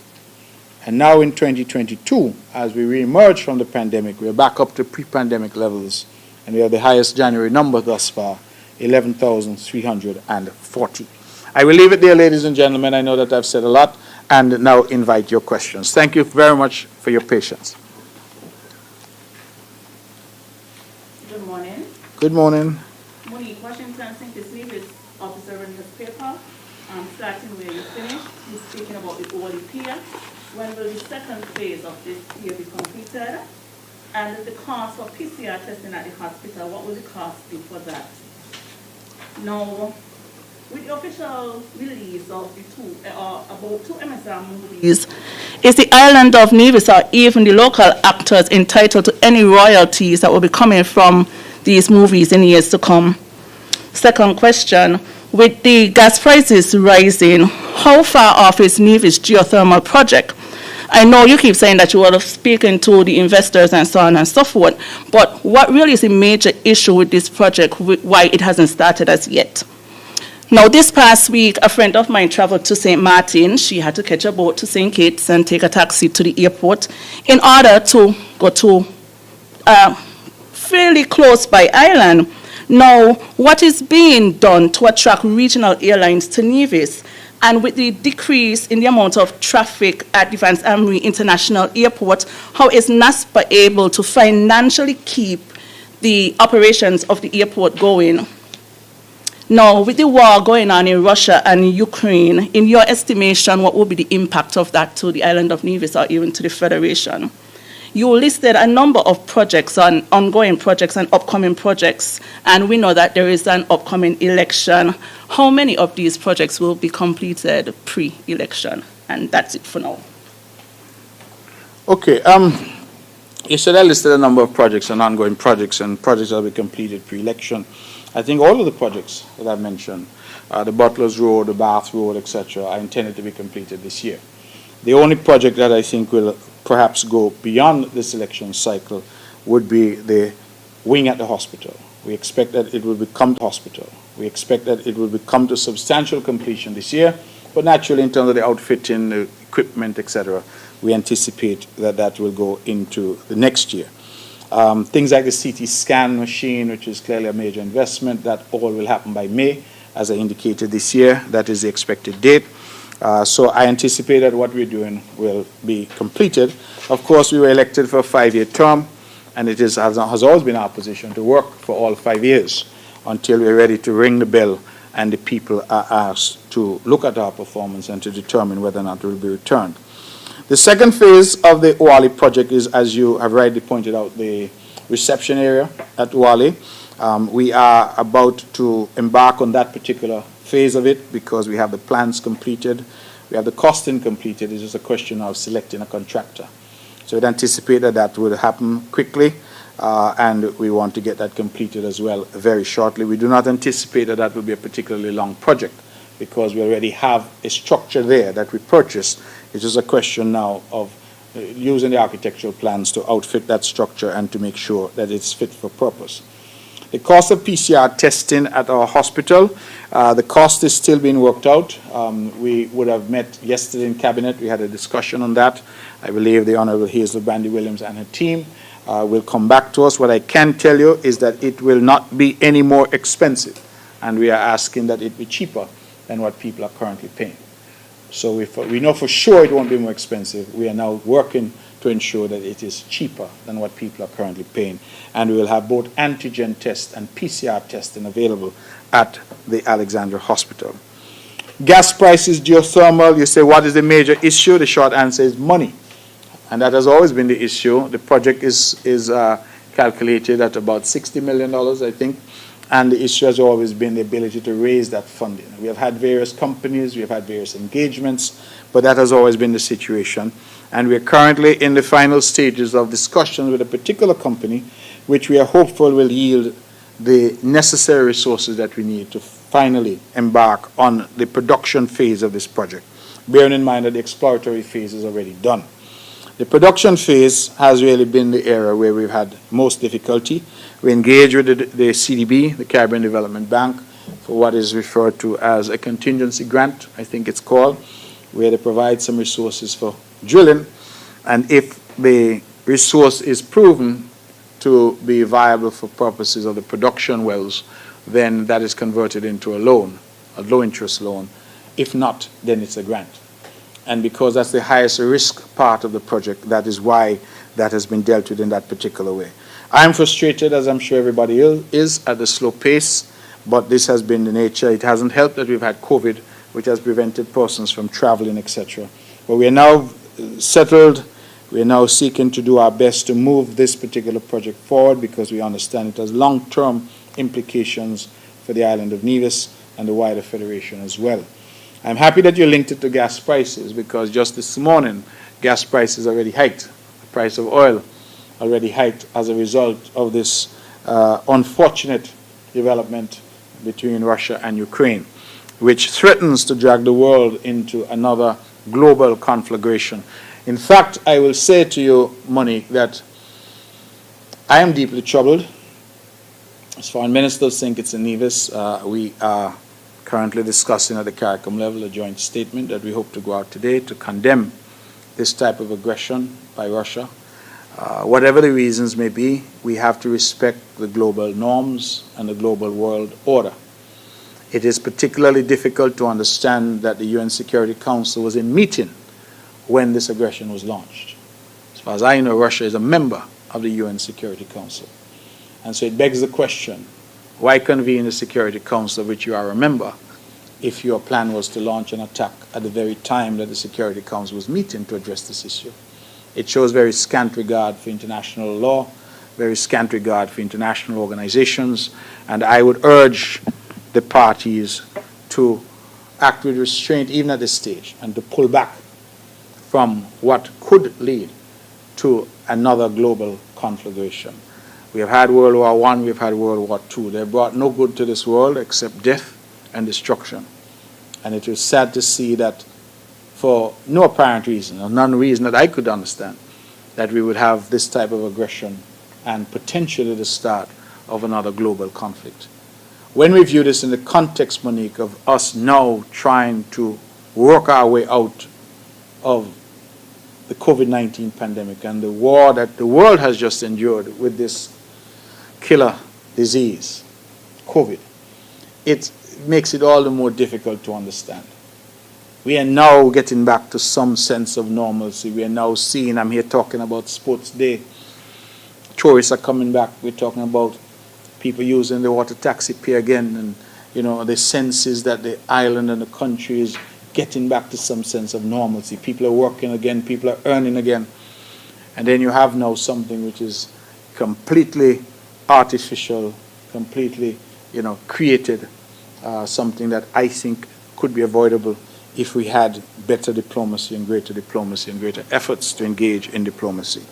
And now in 2022, as we re-emerge from the pandemic, we're back up to pre-pandemic levels, and we have the highest January number thus far, 11,340. I will leave it there, ladies and gentlemen. I know that I've said a lot, and now invite your questions. Thank you very much for your patience. Good morning. Good morning. Monique Washington, St. Nevis officer in this paper. Starting where you finished, you're speaking about the Oali Pier. When will the second phase of this pier be completed? And the cost for PCR testing at the hospital, what will the cost be for that? Now, with the official release of the about two MSR movies, is the island of Nevis or even the local actors entitled to any royalties that will be coming from these movies in years to come? Second question, with the gas prices rising, how far off is Nevis geothermal project? I know you keep saying that you are speaking to the investors and so on and so forth, but what really is a major issue with this project, why it hasn't started as yet? Now, this past week, a friend of mine traveled to St. Martin. She had to catch a boat to St. Kitts and take a taxi to the airport in order to go to a fairly close by island. Now, what is being done to attract regional airlines to Nevis? And with the decrease in the amount of traffic at Devon International Airport, how is NASPA able to financially keep the operations of the airport going? Now, with the war going on in Russia and Ukraine, in your estimation, what will be the impact of that to the island of Nevis or even to the Federation? You listed a number of projects, ongoing projects and upcoming projects, and we know that there is an upcoming election. How many of these projects will be completed pre-election? And that's it for now. Okay. You said I listed a number of projects and ongoing projects and projects that will be completed pre-election. I think all of the projects that I mentioned, the Butler's Road, the Bath Road, etc., are intended to be completed this year. The only project that I think will perhaps go beyond this election cycle would be the wing at the hospital. We expect that it will become the hospital. We expect that it will become to substantial completion this year, but naturally in terms of the outfitting, the equipment, etc., we anticipate that that will go into the next year. Things like the CT scan machine, which is clearly a major investment, that all will happen by May, as I indicated this year. That is the expected date. So I anticipate that what we're doing will be completed. Of course, we were elected for a 5-year term, and it has always been our position to work for all 5 years until we're ready to ring the bell and the people are asked to look at our performance and to determine whether or not it will be returned. The second phase of the Uwali project is, as you have rightly pointed out, the reception area at Uwali. We are about to embark on that particular phase of it because we have the plans completed. We have the costing completed. It's just a question of selecting a contractor. So we'd anticipate that that would happen quickly, and we want to get that completed as well very shortly. We do not anticipate that that will be a particularly long project because we already have a structure there that we purchased. It's just a question now of using the architectural plans to outfit that structure and to make sure that it's fit for purpose. The cost of PCR testing at our hospital, the cost is still being worked out. We would have met yesterday in Cabinet. We had a discussion on that. I believe the Honorable Hazel Brandy Williams and her team will come back to us. What I can tell you is that it will not be any more expensive, and we are asking that it be cheaper than what people are currently paying. So we know for sure it won't be more expensive. We are now working to ensure that it is cheaper than what people are currently paying. And we will have both antigen tests and PCR testing available at the Alexandra Hospital. Gas prices, geothermal, you say, what is the major issue? The short answer is money. And that has always been the issue. The project is calculated at about $60 million, I think. And the issue has always been the ability to raise that funding. We have had various companies, we have had various engagements, but that has always been the situation. And we are currently in the final stages of discussions with a particular company, which we are hopeful will yield the necessary resources that we need to finally embark on the production phase of this project, bearing in mind that the exploratory phase is already done. The production phase has really been the area where we've had most difficulty. We engage with the CDB, the Caribbean Development Bank, for what is referred to as a contingency grant, I think it's called, where they provide some resources for drilling. And if the resource is proven to be viable for purposes of the production wells, then that is converted into a loan, a low-interest loan. If not, then it's a grant. And because that's the highest risk part of the project, that is why that has been dealt with in that particular way. I'm frustrated, as I'm sure everybody is, at the slow pace, but this has been the nature. It hasn't helped that we've had COVID, which has prevented persons from traveling, etc. But we are now settled. We are now seeking to do our best to move this particular project forward because we understand it has long-term implications for the island of Nevis and the wider federation as well. I'm happy that you linked it to gas prices because just this morning, gas prices already hiked. The price of oil already hiked as a result of this unfortunate development between Russia and Ukraine, which threatens to drag the world into another global conflagration. In fact, I will say to you, Monique, that I am deeply troubled. As foreign ministers think it's in Nevis, we are currently discussing at the CARICOM level a joint statement that we hope to go out today to condemn this type of aggression by Russia. Whatever the reasons may be, we have to respect the global norms and the global world order. It is particularly difficult to understand that the UN Security Council was in meeting when this aggression was launched. As far as I know, Russia is a member of the UN Security Council. And so it begs the question, why convene the Security Council of which you are a member if your plan was to launch an attack at the very time that the Security Council was meeting to address this issue? It shows very scant regard for international law, very scant regard for international organizations, and I would urge the parties to act with restraint even at this stage and to pull back from what could lead to another global conflagration. We have had World War I, we've had World War II. They brought no good to this world except death and destruction. And it was sad to see that for no apparent reason, or none reason that I could understand, that we would have this type of aggression and potentially the start of another global conflict. When we view this in the context, Monique, of us now trying to work our way out of the COVID-19 pandemic and the war that the world has just endured with this killer disease, COVID, it makes it all the more difficult to understand. We are now getting back to some sense of normalcy. We are now seeing, I'm here talking about Sports Day. Tourists are coming back. We're talking about people using the water taxi pay again. And, you know, the sense is that the island and the country is getting back to some sense of normalcy. People are working again, people are earning again. And then you have now something which is completely artificial, completely, created, something that I think could be avoidable if we had better diplomacy and greater efforts to engage in diplomacy.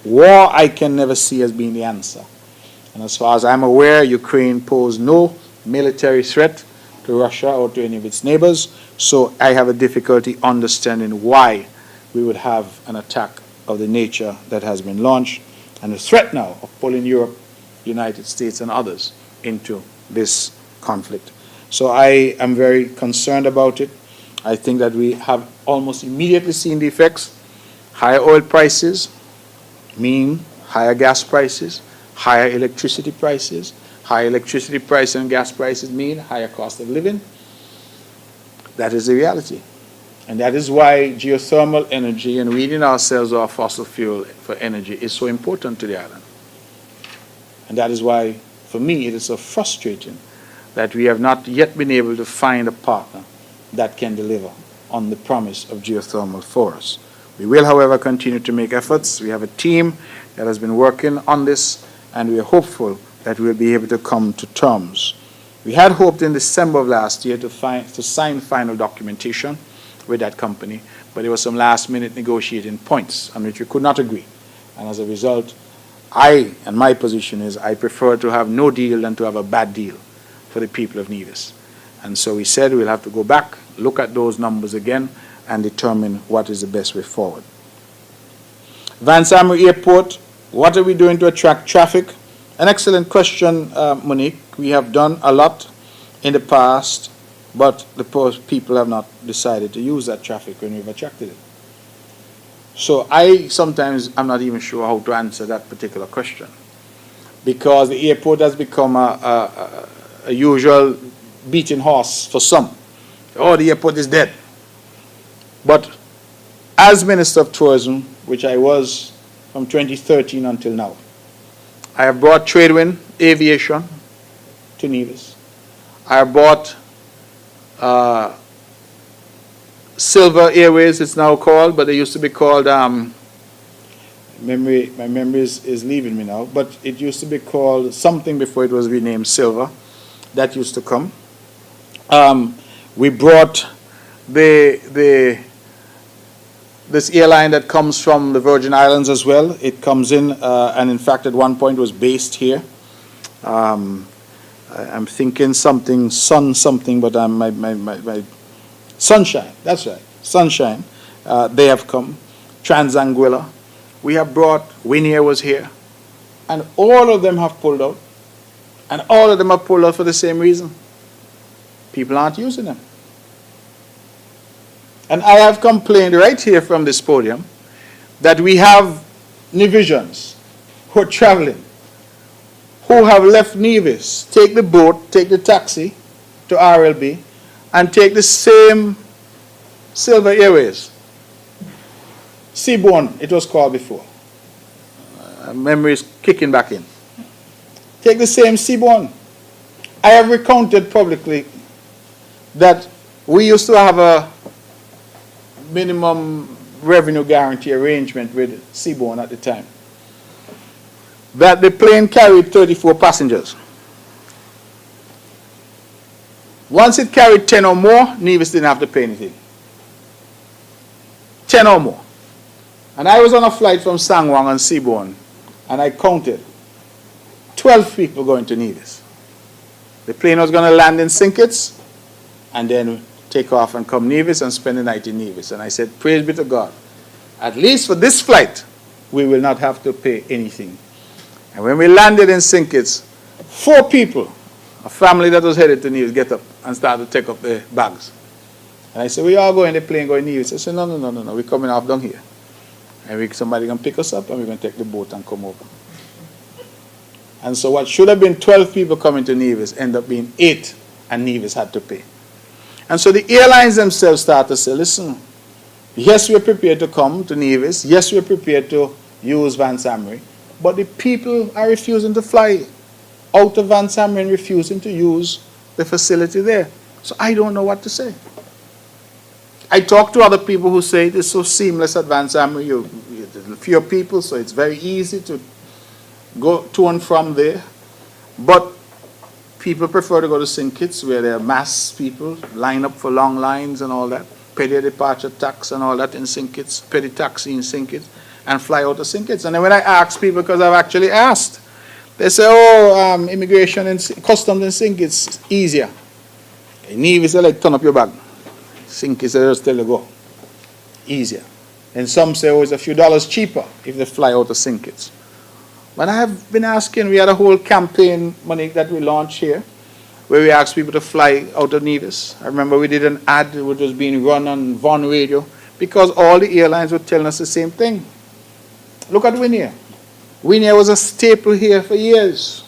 War I can never see as being the answer. And as far as I'm aware, Ukraine posed no military threat to Russia or to any of its neighbors, so I have a difficulty understanding why we would have an attack of the nature that has been launched, and the threat now of pulling Europe, United States, and others into this conflict. So I am very concerned about it. I think that we have almost immediately seen the effects. Higher oil prices mean higher gas prices, higher electricity prices. Higher electricity prices and gas prices mean higher cost of living. That is the reality. And that is why geothermal energy and weaning ourselves off fossil fuel for energy is so important to the island. And that is why, for me, it is so frustrating that we have not yet been able to find a partner that can deliver on the promise of geothermal for us. We will, however, continue to make efforts. We have a team that has been working on this, and we are hopeful that we'll be able to come to terms. We had hoped in December of last year to sign final documentation with that company, but there were some last-minute negotiating points on which we could not agree. And as a result, my position is I prefer to have no deal than to have a bad deal for the people of Nevis. And so we said we'll have to go back, look at those numbers again, and determine what is the best way forward. Vance Amory Airport, what are we doing to attract traffic? An excellent question, Monique. We have done a lot in the past, but the people have not decided to use that traffic when we've attracted it. So I'm not even sure how to answer that particular question, because the airport has become a usual beating horse for some. Oh, the airport is dead. But as Minister of Tourism, which I was from 2013 until now, I have brought Tradewind Aviation to Nevis. I have brought Silver Airways, it's now called, but they used to be called, my memory is leaving me now, but it used to be called something before it was renamed Silver. That used to come. We brought this airline that comes from the Virgin Islands as well. It comes in, and in fact at one point was based here. I'm thinking something, but my Sunshine, that's right, Sunshine. They have come. Transanguilla. We have brought, Winair was here. And all of them have pulled out. And all of them have pulled out for the same reason. People aren't using them. And I have complained right here from this podium that we have Nevisians who are traveling, who have left Nevis, take the boat, take the taxi to RLB, and take the same Silver Airways. Seaborne, it was called before. Memory is kicking back in. Take the same Seaborne. I have recounted publicly that we used to have a minimum revenue guarantee arrangement with Seaborne at the time. That the plane carried 34 passengers. Once it carried 10 or more, Nevis didn't have to pay anything. 10 or more. And I was on a flight from Sangwang on Seaborne, and I counted 12 people going to Nevis. The plane was going to land in St. Kitts, and then take off and come Nevis and spend the night in Nevis. And I said, praise be to God. At least for this flight, we will not have to pay anything. And when we landed in St. Kitts, 4 people, a family that was headed to Nevis, get up and start to take up their bags. And I said, we all go in the plane going to Nevis. I said, no, we're coming off down here. And somebody going to pick us up and we're going to take the boat and come over. And so what should have been 12 people coming to Nevis ended up being 8, and Nevis had to pay. And so the airlines themselves start to say, listen, yes, we're prepared to come to Nevis. Yes, we're prepared to use Vance Amory. But the people are refusing to fly out of Vance Amory and refusing to use the facility there. So I don't know what to say. I talk to other people who say it is so seamless advanced armory. Fewer people, so it's very easy to go to and from there. But people prefer to go to St. where there are mass people, line up for long lines and all that, pay their departure tax and all that in St. pay the taxi in St. and fly out of St. And then when I ask people, because I've actually asked, they say, oh, immigration and customs in St. Kitts easier. In Nevis, they like turn up your bag. St. Kitts, they just tell you go. Easier. And some say, oh, it's a few dollars cheaper if they fly out of St. Kitts. But I have been asking, we had a whole campaign money that we launched here, where we asked people to fly out of Nevis. I remember we did an ad which was being run on Von Radio, because all the airlines were telling us the same thing. Look at Winair. Winair was a staple here for years.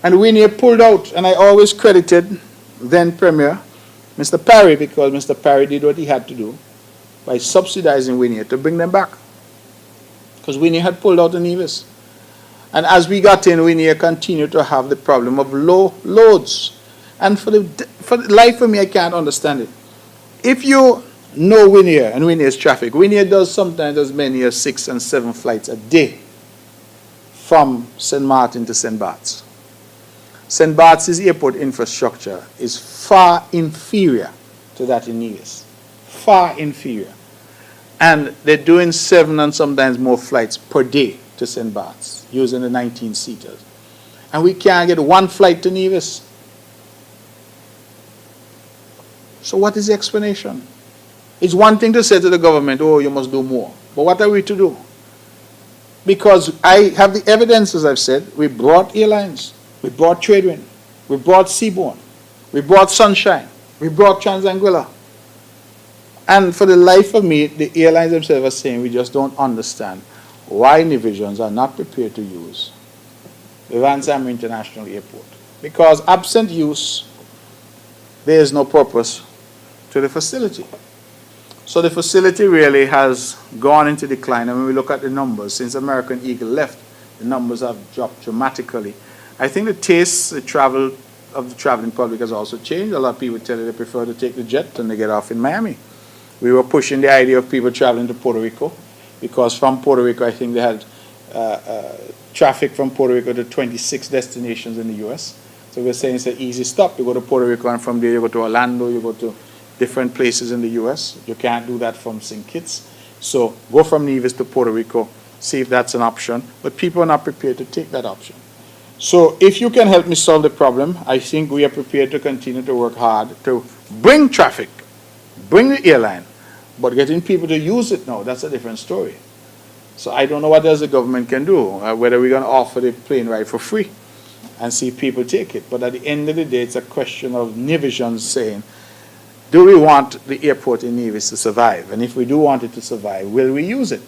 And Winair pulled out, and I always credited then Premier, Mr. Parry, because Mr. Parry did what he had to do by subsidizing Winair to bring them back. Because Winair had pulled out of Nevis. And as we got in, Winair continued to have the problem of low loads. And for the life of me, I can't understand it. If you know Winair and Winair's traffic, Winair does sometimes as many as 6 and 7 flights a day from St. Martin to St. Bart's. St. Bart's' airport infrastructure is far inferior to that in Nevis. Far inferior. And they're doing 7 and sometimes more flights per day to St. Bart's using the 19-seaters. And we can't get one flight to Nevis. So what is the explanation? It's one thing to say to the government, oh, you must do more. But what are we to do? Because I have the evidence, as I've said. We brought airlines. We brought Tradewind. We brought Seaborne. We brought Sunshine. We brought Transanguilla. And for the life of me, the airlines themselves are saying we just don't understand why Nevisians are not prepared to use the Vance Armour International Airport. Because absent use, there is no purpose to the facility. So the facility really has gone into decline. And when we look at the numbers, since American Eagle left, the numbers have dropped dramatically. I think the taste, the travel of the traveling public has also changed. A lot of people tell you they prefer to take the jet and they get off in Miami. We were pushing the idea of people traveling to Puerto Rico, because from Puerto Rico, I think they had traffic from Puerto Rico to 26 destinations in the U.S. So we're saying it's an easy stop. You go to Puerto Rico, and from there you go to Orlando, you go to different places in the U.S. You can't do that from St. Kitts. So go from Nevis to Puerto Rico, see if that's an option. But people are not prepared to take that option. So if you can help me solve the problem, I think we are prepared to continue to work hard to bring traffic, bring the airline, but getting people to use it now, that's a different story. So I don't know what else the government can do, whether we're going to offer the plane ride for free and see if people take it. But at the end of the day, it's a question of Nevisians saying, do we want the airport in Nevis to survive? And if we do want it to survive, will we use it?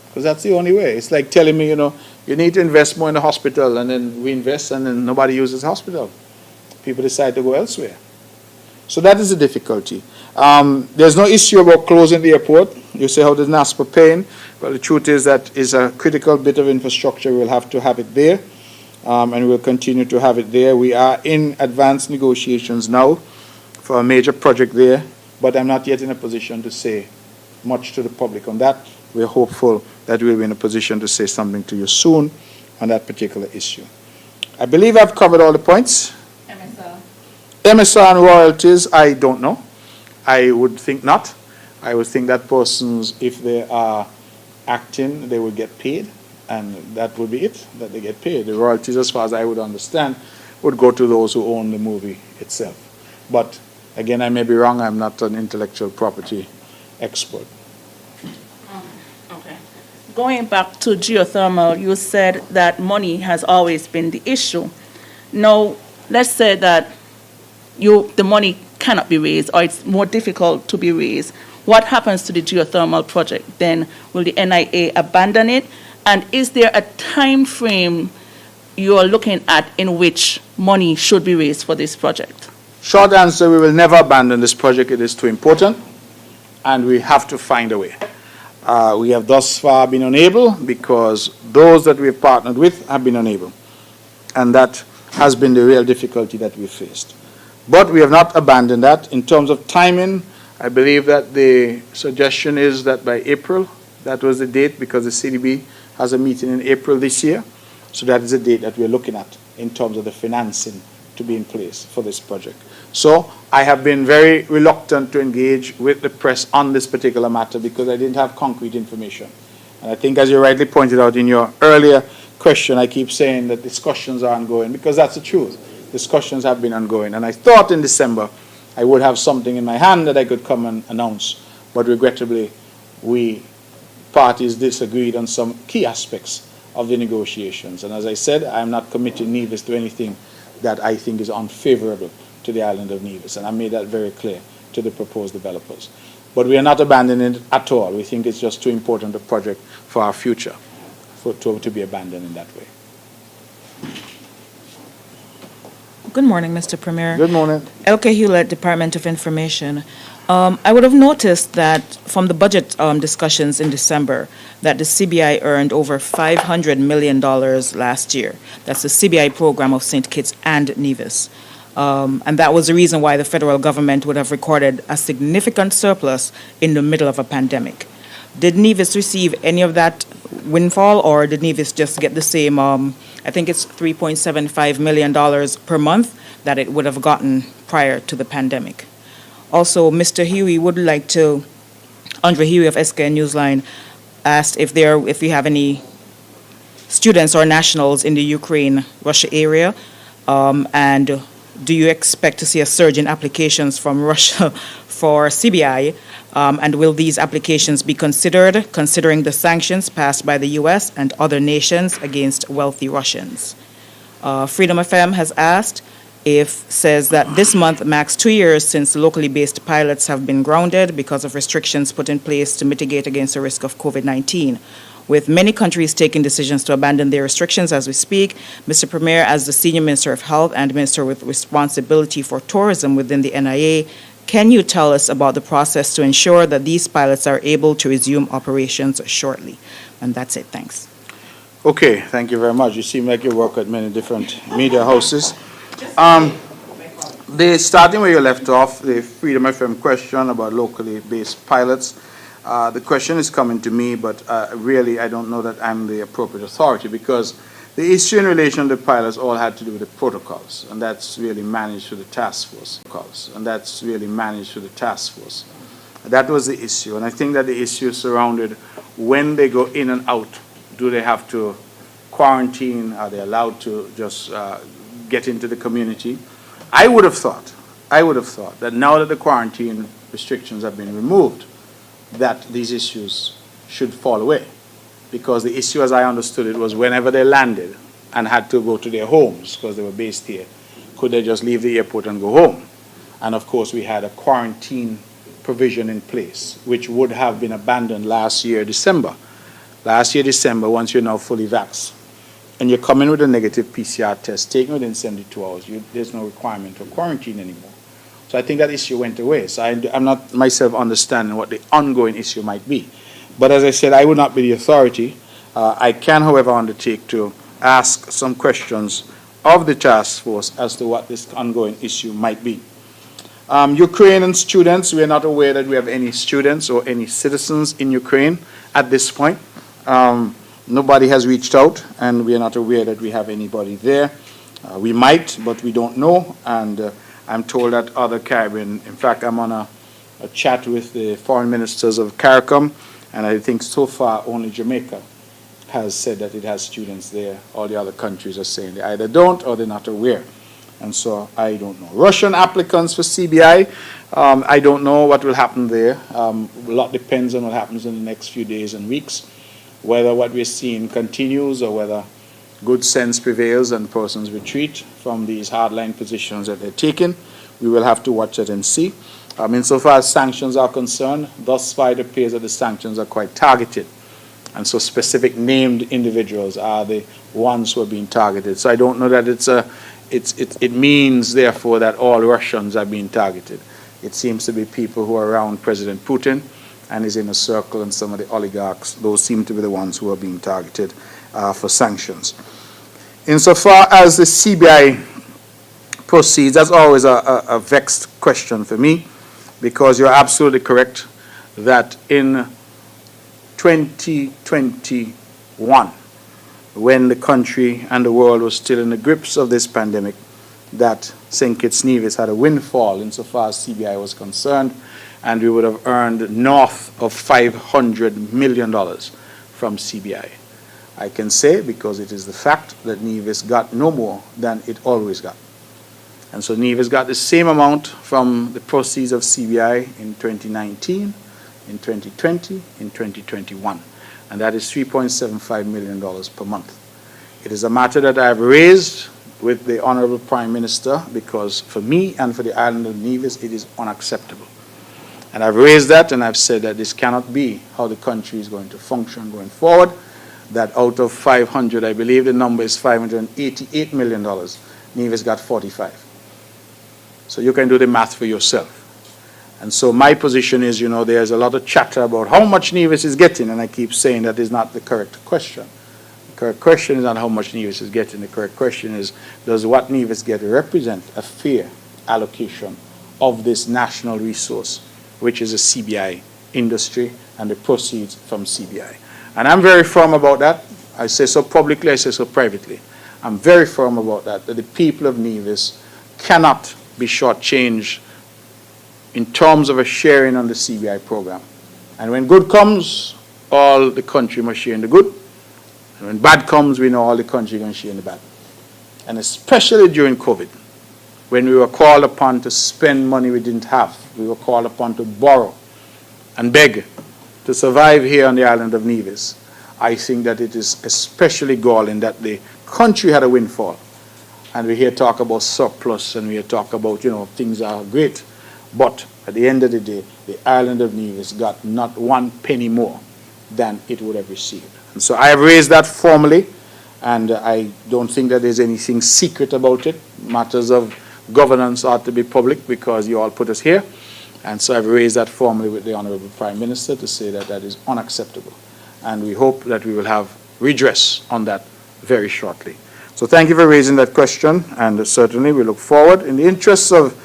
Because that's the only way. It's like telling me, you need to invest more in the hospital, and then we invest, and then nobody uses the hospital. People decide to go elsewhere. So that is the difficulty. There's no issue about closing the airport. You say, how does NASPA paying? Well, the truth is that is a critical bit of infrastructure. We'll have to have it there, and we'll continue to have it there. We are in advanced negotiations now for a major project there, but I'm not yet in a position to say much to the public on that. We're hopeful that we'll be in a position to say something to you soon on that particular issue. I believe I've covered all the points. MSR and royalties, I don't know. I would think not. I would think that persons, if they are acting, they will get paid, and that would be it, that they get paid. The royalties, as far as I would understand, would go to those who own the movie itself. But again, I may be wrong. I'm not an intellectual property expert. Okay. Going back to geothermal, you said that money has always been the issue. Now, let's say that the money cannot be raised, or it's more difficult to be raised. What happens to the geothermal project then? Will the NIA abandon it? And is there a time frame you're looking at in which money should be raised for this project? Short answer, we will never abandon this project. It is too important, and we have to find a way. We have thus far been unable because those that we've partnered with have been unable. And that has been the real difficulty that we faced. But we have not abandoned that. In terms of timing, I believe that the suggestion is that by April, that was the date, because the CDB has a meeting in April this year. So that is the date that we're looking at in terms of the financing to be in place for this project. So I have been very reluctant to engage with the press on this particular matter because I didn't have concrete information. And I think, as you rightly pointed out in your earlier question, I keep saying that discussions are ongoing, because that's the truth. Discussions have been ongoing. And I thought in December I would have something in my hand that I could come and announce. But regrettably, we parties disagreed on some key aspects of the negotiations. And as I said, I am not committing Nevis to anything that I think is unfavorable to the island of Nevis. And I made that very clear to the proposed developers. But we are not abandoning it at all. We think it's just too important a project for our future to be abandoned in that way. Good morning, Mr. Premier. Good morning. Elke Hewlett, Department of Information. I would have noticed that from the budget discussions in December that the CBI earned over $500 million last year. That's the CBI program of St. Kitts and Nevis. And that was the reason why the federal government would have recorded a significant surplus in the middle of a pandemic. Did Nevis receive any of that windfall, or did Nevis just get the same, I think it's $3.75 million per month that it would have gotten prior to the pandemic? Also, Mr. Huey would like to, Andre Huey of SKN Newsline asked if we have any students or nationals in the Ukraine-Russia area, and do you expect to see a surge in applications from Russia for CBI, and will these applications be considered, considering the sanctions passed by the U.S. and other nations against wealthy Russians? Freedom FM has asked, says that this month marks 2 years since locally based pilots have been grounded because of restrictions put in place to mitigate against the risk of COVID-19. With many countries taking decisions to abandon their restrictions as we speak, Mr. Premier, as the Senior Minister of Health and Minister with responsibility for tourism within the NIA, can you tell us about the process to ensure that these pilots are able to resume operations shortly? And that's it. Thanks. Okay, thank you very much. You seem like you work at many different media houses. Starting where you left off, the Freedom FM question about locally based pilots, the question is coming to me, but really I don't know that I'm the appropriate authority, because the issue in relation to the pilots all had to do with the protocols, and that's really managed through the task force. That was the issue, and I think that the issue surrounded when they go in and out. Do they have to quarantine? Are they allowed to just get into the community? I would have thought that now that the quarantine restrictions have been removed, that these issues should fall away. Because the issue, as I understood it, was whenever they landed and had to go to their homes because they were based here, could they just leave the airport and go home? And of course, we had a quarantine provision in place, which would have been abandoned last year, December. Last year, December, once you're now fully vaxxed, and you're coming with a negative PCR test taken within 72 hours, there's no requirement for quarantine anymore. So I think that issue went away. So I'm not myself understanding what the ongoing issue might be. But as I said, I would not be the authority. I can, however, undertake to ask some questions of the task force as to what this ongoing issue might be. Ukrainian students, we are not aware that we have any students or any citizens in Ukraine at this point. Nobody has reached out, and we are not aware that we have anybody there. We might, but we don't know. And I'm told that other Caribbean, in fact, I'm on a chat with the foreign ministers of CARICOM, and I think so far only Jamaica has said that it has students there. All the other countries are saying they either don't or they're not aware. And so I don't know. Russian applicants for CBI, I don't know what will happen there. A lot depends on what happens in the next few days and weeks, whether what we're seeing continues or whether good sense prevails and persons retreat from these hardline positions that they're taking. We will have to watch it and see. Insofar as sanctions are concerned, thus far it appears that the sanctions are quite targeted. And so specific named individuals are the ones who are being targeted. So I don't know that it means, therefore, that all Russians are being targeted. It seems to be people who are around President Putin and is in a circle, and some of the oligarchs, those seem to be the ones who are being targeted for sanctions. Insofar as the CBI proceeds, that's always a vexed question for me, because you're absolutely correct that in 2021, when the country and the world was still in the grips of this pandemic, that St. Kitts Nevis had a windfall insofar as CBI was concerned, and we would have earned north of $500 million from CBI. I can say, because it is the fact, that Nevis got no more than it always got. And so Nevis got the same amount from the proceeds of CBI in 2019, in 2020, in 2021. And that is $3.75 million per month. It is a matter that I have raised with the Honorable Prime Minister, because for me and for the island of Nevis, it is unacceptable. And I've raised that, and I've said that this cannot be how the country is going to function going forward, that out of 500, I believe the number is $588 million, Nevis got 45. So you can do the math for yourself. And so my position is, there's a lot of chatter about how much Nevis is getting, and I keep saying that is not the correct question. The correct question is not how much Nevis is getting. The correct question is, does what Nevis get represent a fair allocation of this national resource, which is a CBI industry and the proceeds from CBI? And I'm very firm about that. I say so publicly, I say so privately. I'm very firm about that the people of Nevis cannot be shortchanged in terms of a sharing on the CBI program. And when good comes, all the country must share in the good. And when bad comes, we know all the country can share in the bad. And especially during COVID, when we were called upon to spend money we didn't have, we were called upon to borrow and beg to survive here on the island of Nevis, I think that it is especially galling that the country had a windfall. And we hear talk about surplus, and we hear talk about, things are great. But at the end of the day, the island of Nevis got not one penny more than it would have received. And so I have raised that formally, and I don't think that there's anything secret about it. Matters of governance ought to be public because you all put us here. And so I've raised that formally with the Honorable Prime Minister to say that that is unacceptable. And we hope that we will have redress on that very shortly. So thank you for raising that question, and certainly we look forward in the interests of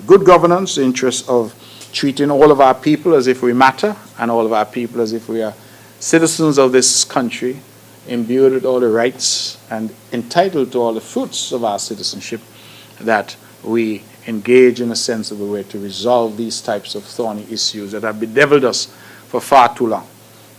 good governance, the interest of treating all of our people as if we matter, and all of our people as if we are citizens of this country, imbued with all the rights and entitled to all the fruits of our citizenship, that we engage in a sensible way to resolve these types of thorny issues that have bedeviled us for far too long.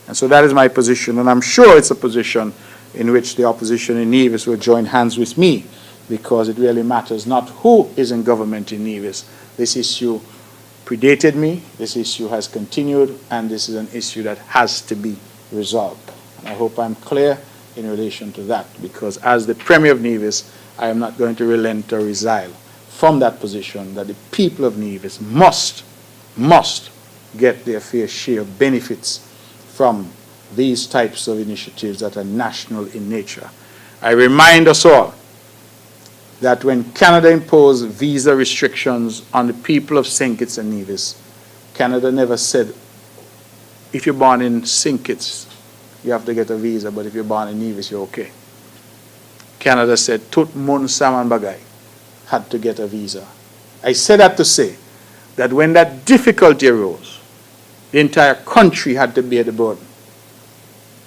And so that is my position, and I'm sure it's a position in which the opposition in Nevis will join hands with me, because it really matters not who is in government in Nevis. This issue predated me, this issue has continued, and this is an issue that has to be resolved. And I hope I'm clear in relation to that, because as the Premier of Nevis, I am not going to relent or resile from that position that the people of Nevis must get their fair share of benefits from these types of initiatives that are national in nature. I remind us all that when Canada imposed visa restrictions on the people of St. Kitts and Nevis, Canada never said, if you're born in St. Kitts, you have to get a visa, but if you're born in Nevis, you're okay. Canada said, Tut Mun Saman Bagay had to get a visa. I say that to say that when that difficulty arose, the entire country had to bear the burden.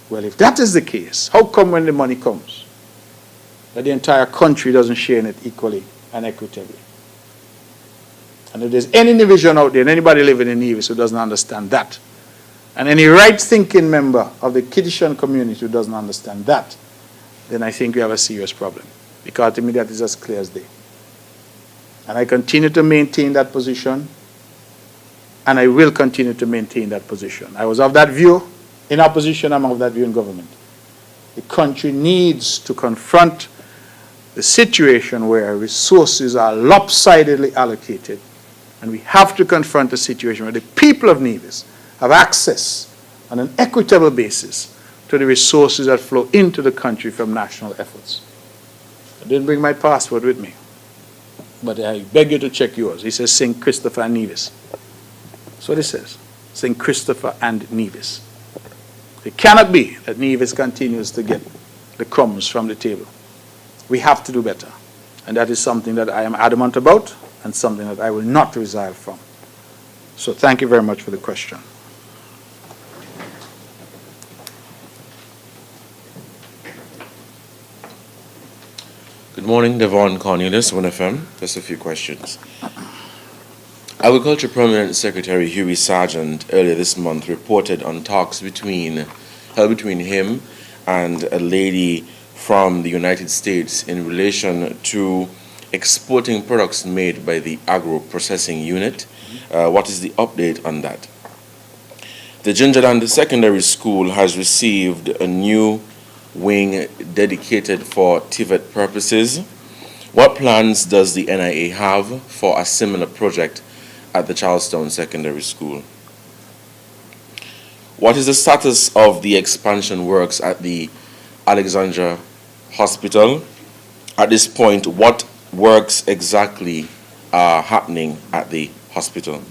Well, if that is the case, how come when the money comes, that the entire country doesn't share in it equally and equitably? And if there's any division out there, and anybody living in Nevis who doesn't understand that, and any right-thinking member of the Kiddishan community who doesn't understand that, then I think we have a serious problem. Because to me that is as clear as day. And I continue to maintain that position, and I will continue to maintain that position. I was of that view in opposition, I'm of that view in government. The country needs to confront the situation where resources are lopsidedly allocated, and we have to confront a situation where the people of Nevis have access on an equitable basis to the resources that flow into the country from national efforts. I didn't bring my passport with me, but I beg you to check yours. It says St. Christopher and Nevis. That's what it says, St. Christopher and Nevis. It cannot be that Nevis continues to get the crumbs from the table. We have to do better. And that is something that I am adamant about, and something that I will not resile from. So thank you very much for the question. Good morning, Devon Cornelius, 1FM. Just a few questions. Agriculture Permanent Secretary Huey Sargent earlier this month reported on talks held between him and a lady from the United States in relation to exporting products made by the Agro processing unit. What is the update on that? The Gingerland Secondary School has received a new wing dedicated for TVET purposes. What plans does the NIA have for a similar project at the Charlestown Secondary School? What is the status of the expansion works at the Alexandra Hospital? At this point, what works exactly are happening at the hospital?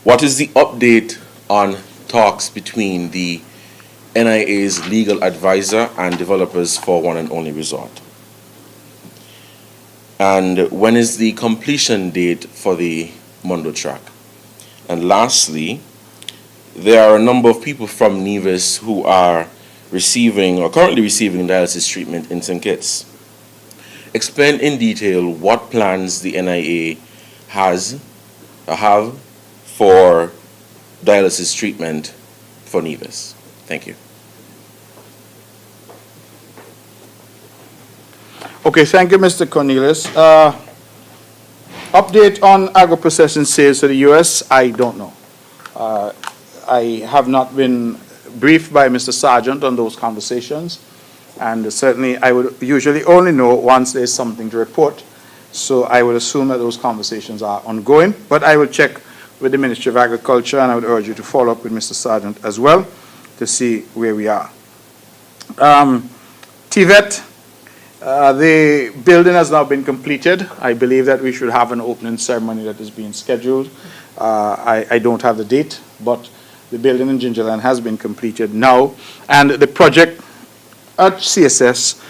What is the update on talks between the NIA's legal advisor and developers for One and Only Resort? And when is the completion date for the Mondo track? And lastly, there are a number of people from Nevis who are receiving or currently receiving dialysis treatment in St. Kitts. Explain in detail what plans the NIA have for dialysis treatment for Nevis. Thank you. Okay, thank you, Mr. Cornelius. Update on agro-processing sales to the U.S., I don't know. I have not been briefed by Mr. Sargent on those conversations, and certainly I would usually only know once there's something to report, so I would assume that those conversations are ongoing, but I will check with the Ministry of Agriculture, and I would urge you to follow up with Mr. Sargent as well to see where we are. TVET, the building has now been completed. I believe that we should have an opening ceremony that is being scheduled. I don't have the date, but the building in Gingerland has been completed now. And the project at CSS,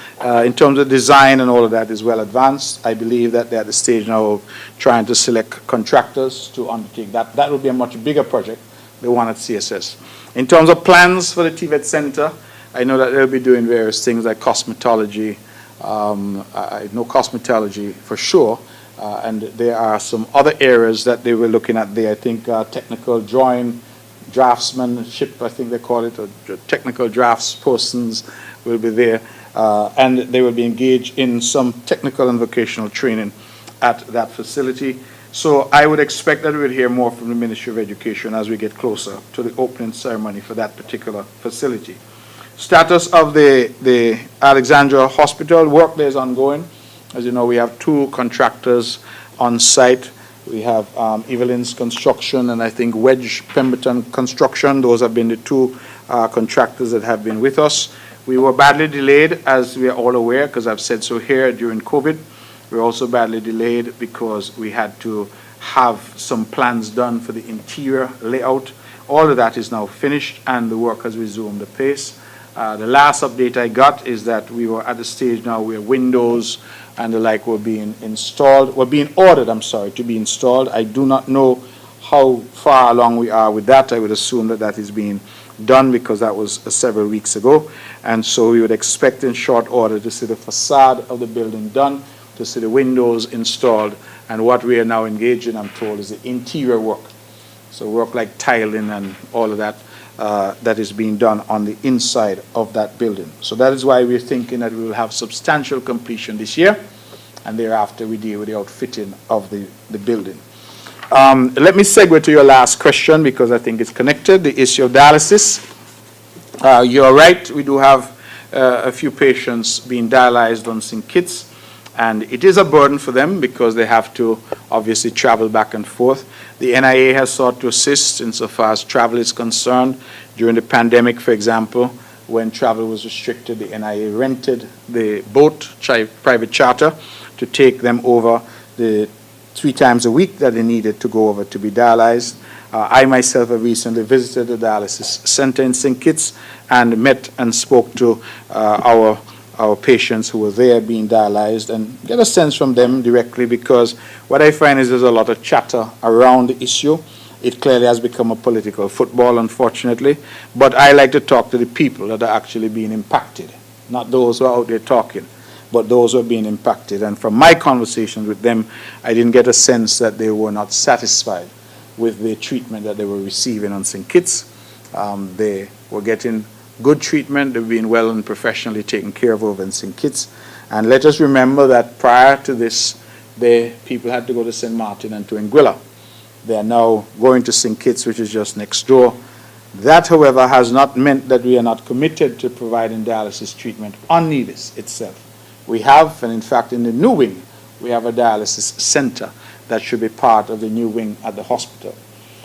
in terms of design and all of that, is well advanced. I believe that they're at the stage now of trying to select contractors to undertake that. That will be a much bigger project, the one at CSS. In terms of plans for the TVET Center, I know that they'll be doing various things like cosmetology. I know cosmetology for sure, and there are some other areas that they were looking at there. I think technical drawing, draftsmanship, I think they call it, or technical drafts persons will be there, and they will be engaged in some technical and vocational training at that facility. So I would expect that we'll hear more from the Ministry of Education as we get closer to the opening ceremony for that particular facility. Status of the Alexandra Hospital, work there is ongoing. As you know, we have 2 contractors on site. We have Evelyn's Construction and I think Wedge Pemberton Construction. Those have been the 2 contractors that have been with us. We were badly delayed, as we are all aware, because I've said so here during COVID. We were also badly delayed because we had to have some plans done for the interior layout. All of that is now finished and the work has resumed the pace. The last update I got is that we were at the stage now where windows and the like were being ordered, to be installed. I do not know how far along we are with that. I would assume that that is being done because that was several weeks ago. And so we would expect in short order to see the facade of the building done, to see the windows installed, and what we are now engaged in, I'm told, is the interior work. So work like tiling and all of that. That is being done on the inside of that building. So that is why we're thinking that we will have substantial completion this year, and thereafter we deal with the outfitting of the building. Let me segue to your last question because I think it's connected, the issue of dialysis. You're right, we do have a few patients being dialyzed on St. Kitts, and it is a burden for them because they have to obviously travel back and forth. The NIA has sought to assist insofar as travel is concerned. During the pandemic, for example, when travel was restricted, the NIA rented the boat, private charter, to take them over the 3 times a week that they needed to go over to be dialyzed. I myself have recently visited the dialysis center in St. Kitts and met and spoke to our our patients who were there being dialyzed and get a sense from them directly, because what I find is there's a lot of chatter around the issue. It clearly has become a political football, unfortunately, but I like to talk to the people that are actually being impacted, not those who are out there talking, but those who are being impacted. And from my conversations with them, I didn't get a sense that they were not satisfied with the treatment that they were receiving on St. Kitts. They were getting good treatment. They've been well and professionally taken care of over in St. Kitts. And let us remember that prior to this, people had to go to St. Martin and to Anguilla. They are now going to St. Kitts, which is just next door. That, however, has not meant that we are not committed to providing dialysis treatment on Nevis itself. We have, and in fact in the new wing, we have a dialysis center that should be part of the new wing at the hospital.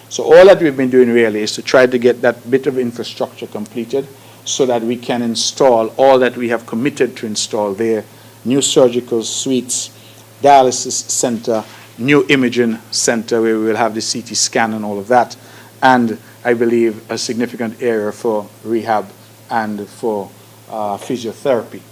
So all that we've been doing really is to try to get that bit of infrastructure completed so that we can install all that we have committed to install there: new surgical suites, dialysis center, new imaging center where we will have the CT scan and all of that, and I believe a significant area for rehab and for physiotherapy.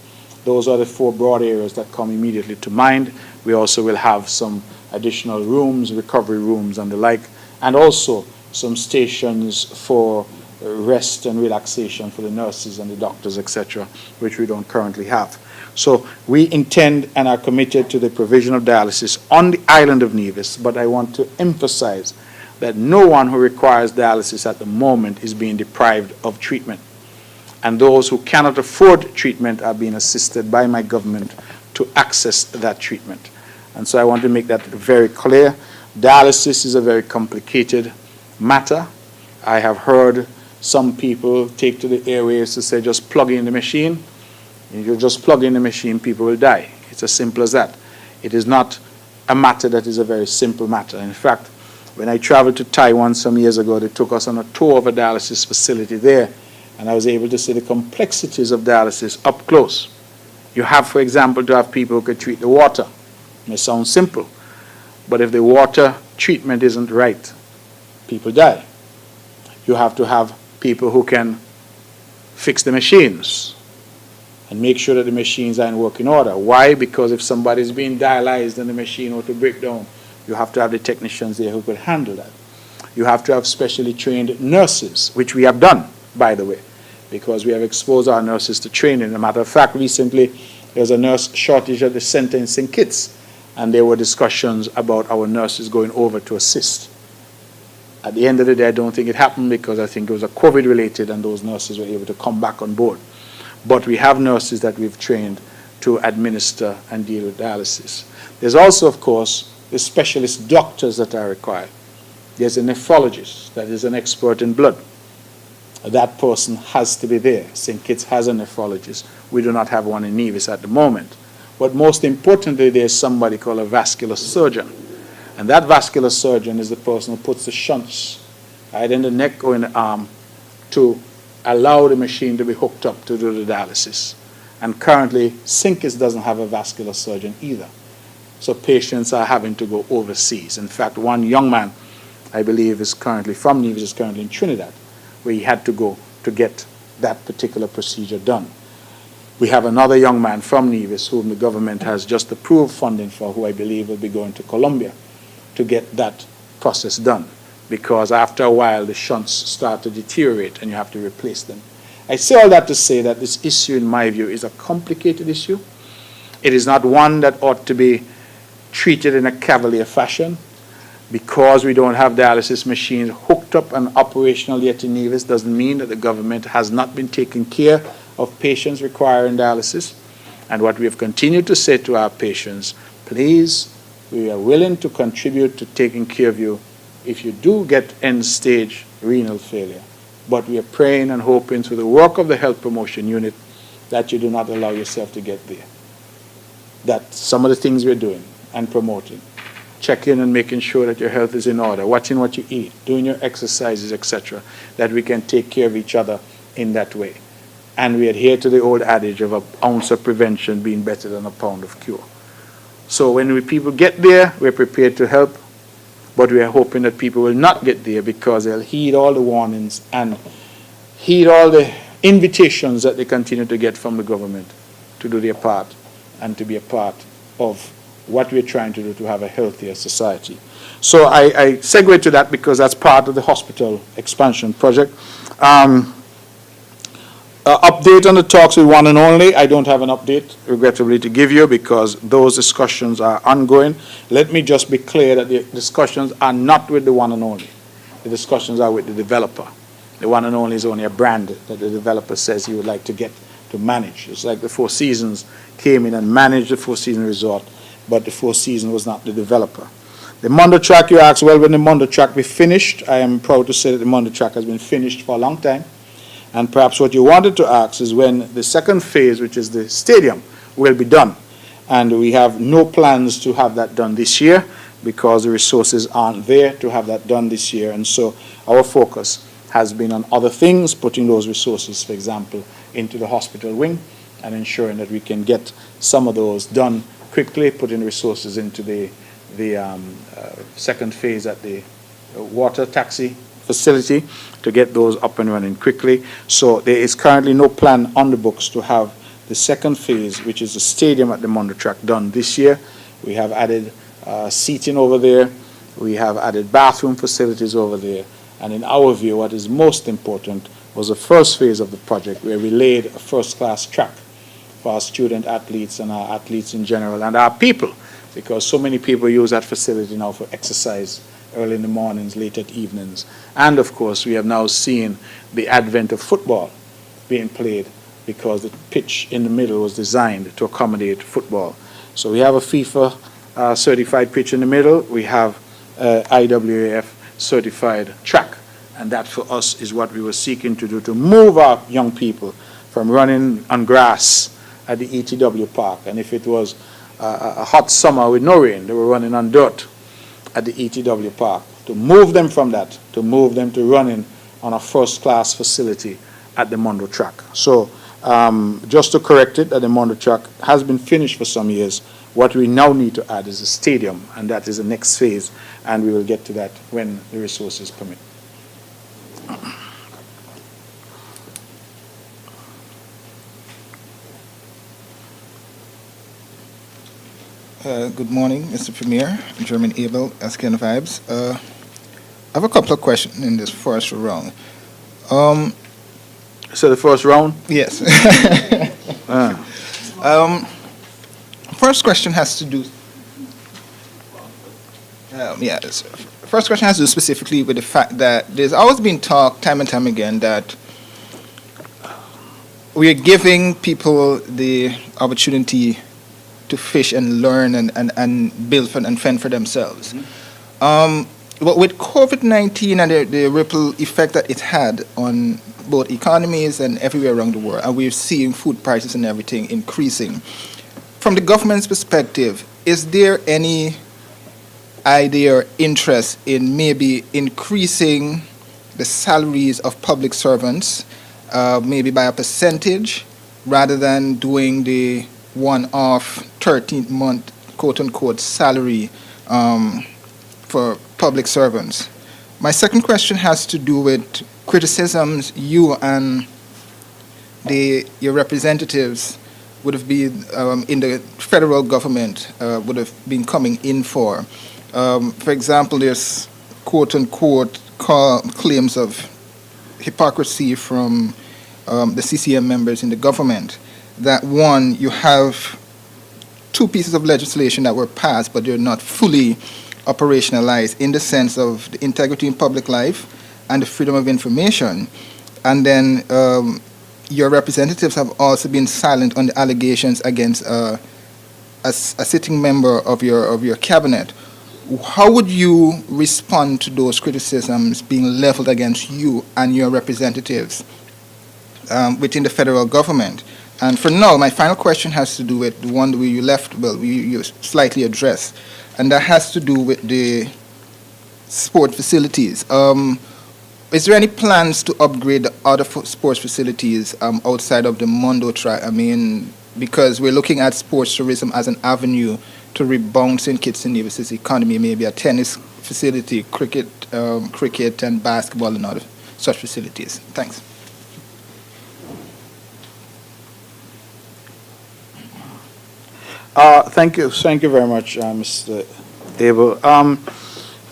Those are the four broad areas that come immediately to mind. We also will have some additional rooms, recovery rooms and the like, and also some stations for rest and relaxation for the nurses and the doctors, etc., which we don't currently have. So we intend and are committed to the provision of dialysis on the island of Nevis, but I want to emphasize that no one who requires dialysis at the moment is being deprived of treatment. And those who cannot afford treatment are being assisted by my government to access that treatment. And so I want to make that very clear. Dialysis is a very complicated matter. I have heard some people take to the airwaves to say, just plug in the machine. If you just plug in the machine, people will die. It's as simple as that. It is not a matter that is a very simple matter. In fact, when I traveled to Taiwan some years ago, they took us on a tour of a dialysis facility there, and I was able to see the complexities of dialysis up close. You have, for example, to have people who could treat the water. It may sound simple, but if the water treatment isn't right, people die. You have to have people who can fix the machines and make sure that the machines are in working order. Why? Because if somebody is being dialyzed and the machine were to break down, you have to have the technicians there who could handle that. You have to have specially trained nurses, which we have done, by the way, because we have exposed our nurses to training. As a matter of fact, recently there was a nurse shortage at the center in St. Kitts, and there were discussions about our nurses going over to assist. At the end of the day, I don't think it happened because I think it was a COVID-related and those nurses were able to come back on board. But we have nurses that we've trained to administer and deal with dialysis. There's also, of course, the specialist doctors that are required. There's a nephrologist that is an expert in blood. That person has to be there. St. Kitts has a nephrologist. We do not have one in Nevis at the moment. But most importantly, there's somebody called a vascular surgeon. And that vascular surgeon is the person who puts the shunts either in the neck or in the arm to allow the machine to be hooked up to do the dialysis. And currently, St. Kitts doesn't have a vascular surgeon either. So patients are having to go overseas. In fact, one young man, I believe, is currently from Nevis, is currently in Trinidad, where he had to go to get that particular procedure done. We have another young man from Nevis whom the government has just approved funding for, who I believe will be going to Colombia to get that process done, because after a while the shunts start to deteriorate and you have to replace them. I say all that to say that this issue, in my view, is a complicated issue. It is not one that ought to be treated in a cavalier fashion. Because we don't have dialysis machines hooked up and operational yet in Nevis doesn't mean that the government has not been taking care of patients requiring dialysis. And what we have continued to say to our patients, please, we are willing to contribute to taking care of you if you do get end-stage renal failure. But we are praying and hoping through the work of the Health Promotion Unit that you do not allow yourself to get there. That some of the things we're doing and promoting, checking and making sure that your health is in order, watching what you eat, doing your exercises, etc., that we can take care of each other in that way. And we adhere to the old adage of an ounce of prevention being better than a pound of cure. So when people get there, we're prepared to help, but we are hoping that people will not get there because they'll heed all the warnings and heed all the invitations that they continue to get from the government to to do their part and to be a part of what we're trying to do to have a healthier society. So I segue to that because that's part of the hospital expansion project. Update on the talks with One and Only. I don't have an update, regrettably, to give you because those discussions are ongoing. Let me just be clear that the discussions are not with the One and Only. The discussions are with the developer. The One and Only is only a brand that the developer says he would like to get to manage. It's like the Four Seasons came in and managed the Four Seasons Resort, but the Four Seasons was not the developer. The Mondo track, you asked, well, when the Mondo track be finished? I am proud to say that the Mondo track has been finished for a long time. And perhaps what you wanted to ask is when the second phase, which is the stadium, will be done. And we have no plans to have that done this year because the resources aren't there to have that done this year. And so our focus has been on other things, putting those resources, for example, into the hospital wing and ensuring that we can get some of those done quickly, putting resources into the second phase at the water taxi facility to get those up and running quickly. So there is currently no plan on the books to have the second phase, which is the stadium at the Mondo track, done this year. We have added seating over there. We have added bathroom facilities over there. And in our view, what is most important was the first phase of the project where we laid a first-class track for our student athletes and our athletes in general and our people, because so many people use that facility now for exercise early in the mornings, late at evenings. And of course, we have now seen the advent of football being played because the pitch in the middle was designed to accommodate football. So we have a FIFA certified pitch in the middle. We have IWAF certified track. And that for us is what we were seeking to do, to move our young people from running on grass at the ETW park. And if it was a hot summer with no rain, they were running on dirt at the ETW park, to move them from that, to move them to running on a first-class facility at the Mondo track. So just to correct it, that the Mondo track has been finished for some years. What we now need to add is a stadium, and that is the next phase, and we will get to that when the resources permit. Good morning, Mr. Premier, German Abel, SKN Vibes. I have a couple of questions in this first round. So the first round? Yes. First question has to do. First question has to do specifically with the fact that there's always been talk time and time again that we are giving people the opportunity to fish and learn and build and fend for themselves. But with COVID-19 and the ripple effect that it had on both economies and everywhere around the world, and we're seeing food prices and everything increasing, from the government's perspective, is there any idea or interest in maybe increasing the salaries of public servants, maybe by a percentage, rather than doing the one-off 13th-month quote-unquote salary for public servants? My second question has to do with criticisms you and your representatives would have been in the federal government would have been coming in for. For example, there's quote-unquote claims of hypocrisy from the CCM members in the government. That one, you have two pieces of legislation that were passed, but they're not fully operationalized in the sense of the integrity in public life and the freedom of information. And then your representatives have also been silent on the allegations against a sitting member of your cabinet. How would you respond to those criticisms being leveled against you and your representatives within the federal government? And for now, my final question has to do with the one where you slightly addressed, and that has to do with the sport facilities. Is there any plans to upgrade the other sports facilities outside of the Mondo track? I mean, because we're looking at sports tourism as an avenue to rebound St. Kitts and Nevis' economy, maybe a tennis facility, cricket and basketball and other such facilities. Thanks. Thank you very much, Mr. Abel.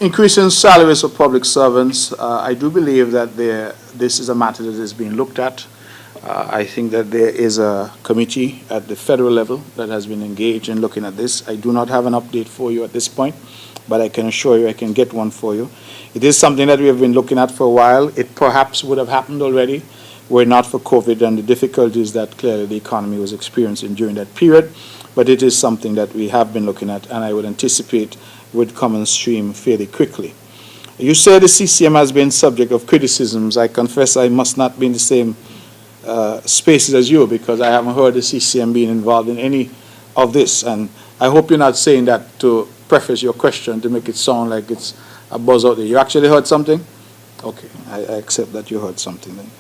Increase in salaries for public servants, I do believe that this is a matter that is being looked at. I think that there is a committee at the federal level that has been engaged in looking at this. I do not have an update for you at this point, but I can assure you I can get one for you. It is something that we have been looking at for a while. It perhaps would have happened already were it not for COVID and the difficulties that clearly the economy was experiencing during that period. But it is something that we have been looking at, and I would anticipate would come on stream fairly quickly. You say the CCM has been subject of criticisms. I confess I must not be in the same spaces as you, because I haven't heard the CCM being involved in any of this. And I hope you're not saying that to preface your question to make it sound like it's a buzz out there. You actually heard something? Okay, I accept that you heard something then.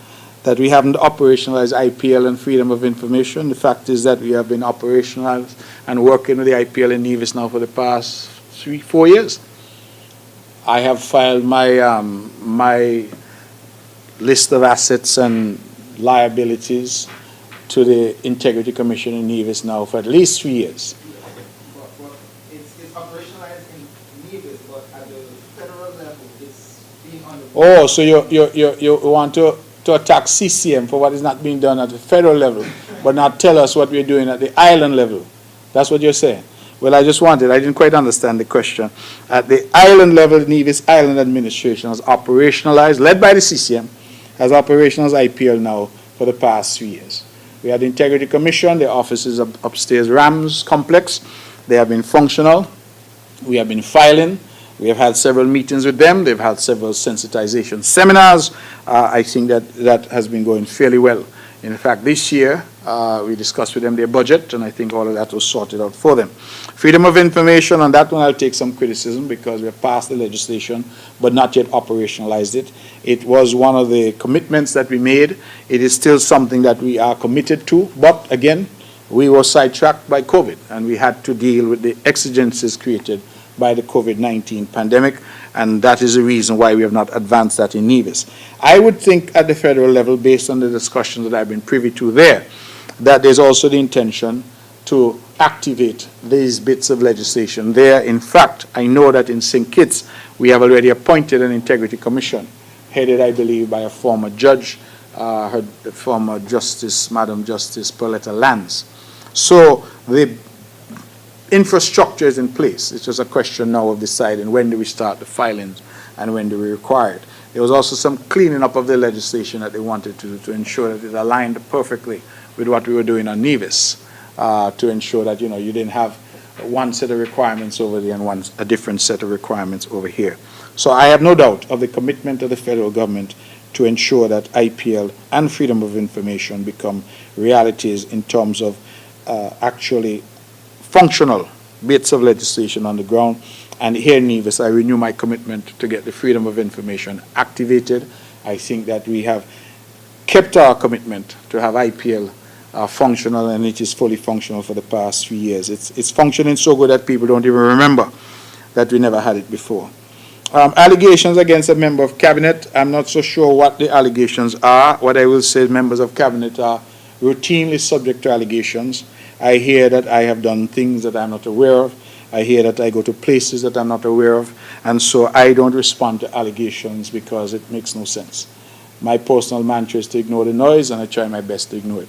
That we haven't operationalized IPL and freedom of information. The fact is that we have been operationalized and working with the IPL in Nevis now for the past 3-4 years. I have filed my my list of assets and liabilities to the Integrity Commission in Nevis now for at least 3 years. But it's operationalized in Nevis, but at the federal level, it's being under. Oh, so you want to attack CCM for what is not being done at the federal level, but not tell us what we're doing at the island level. That's what you're saying. Well, I didn't quite understand the question. At the island level, Nevis Island Administration has operationalized, led by the CCM, has operationalized IPL now for the past 3 years. We had the Integrity Commission, the offices upstairs Rams Complex. They have been functional. We have been filing. We have had several meetings with them. They've had several sensitization seminars. I think that has been going fairly well. In fact, this year, we discussed with them their budget, and I think all of that was sorted out for them. Freedom of information, on that one I'll take some criticism because we have passed the legislation but not yet operationalized it. It was one of the commitments that we made. It is still something that we are committed to, but again, we were sidetracked by COVID, and we had to deal with the exigencies created by the COVID-19 pandemic, and that is the reason why we have not advanced that in Nevis. I would think at the federal level, based on the discussions that I've been privy to there, that there's also the intention to activate these bits of legislation there. In fact, I know that in St. Kitts, we have already appointed an integrity commission, headed, I believe, by a former judge, her former Justice, Madam Justice Pauletta Lance. So the infrastructure is in place. It's just a question now of deciding when do we start the filings and when do we require it. There was also some cleaning up of the legislation that they wanted to do to ensure that it aligned perfectly with what we were doing on Nevis, to ensure that, you know, you didn't have one set of requirements over there and a different set of requirements over here. So I have no doubt of the commitment of the federal government to ensure that IPL and freedom of information become realities in terms of actually functional bits of legislation on the ground. And here in Nevis, I renew my commitment to get the freedom of information activated. I think that we have kept our commitment to have IPL functional, and it is fully functional for the past 3 years. It's functioning so good that people don't even remember that we never had it before. Allegations against a member of cabinet, I'm not so sure what the allegations are. What I will say, members of cabinet are routinely subject to allegations. I hear that I have done things that I'm not aware of. I hear that I go to places that I'm not aware of. And so I don't respond to allegations because it makes no sense. My personal mantra is to ignore the noise, and I try my best to ignore it.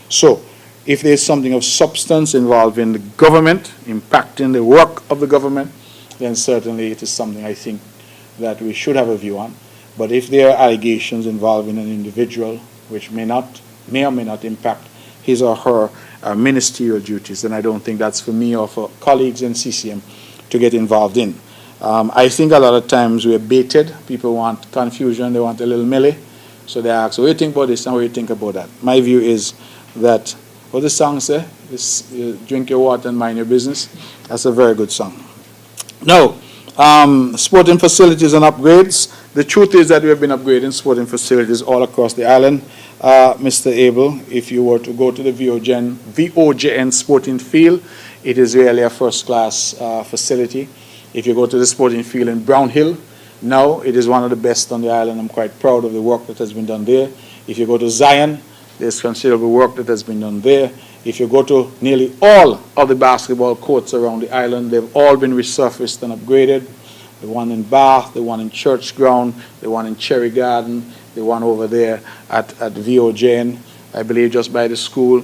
So if there's something of substance involving the government, impacting the work of the government, then certainly it is something I think that we should have a view on. But if there are allegations involving an individual which may or may not impact his or her ministerial duties, then I don't think that's for me or for colleagues in CCM to get involved in. I think a lot of times we're baited. People want confusion. They want a little melee. So they ask, what do you think about this and what do you think about that? My view is that, what the song say? Drink your water and mind your business. That's a very good song. Now, sporting facilities and upgrades. The truth is that we have been upgrading sporting facilities all across the island. Mr. Abel, if you were to go to the VOJN sporting field, it is really a first-class facility. If you go to the sporting field in Brown Hill, now it is one of the best on the island. I'm quite proud of the work that has been done there. If you go to Zion, there's considerable work that has been done there. If you go to nearly all of the basketball courts around the island, they've all been resurfaced and upgraded. The one in Bath, the one in Church Ground, the one in Cherry Garden, the one over there at VOJN, I believe just by the school.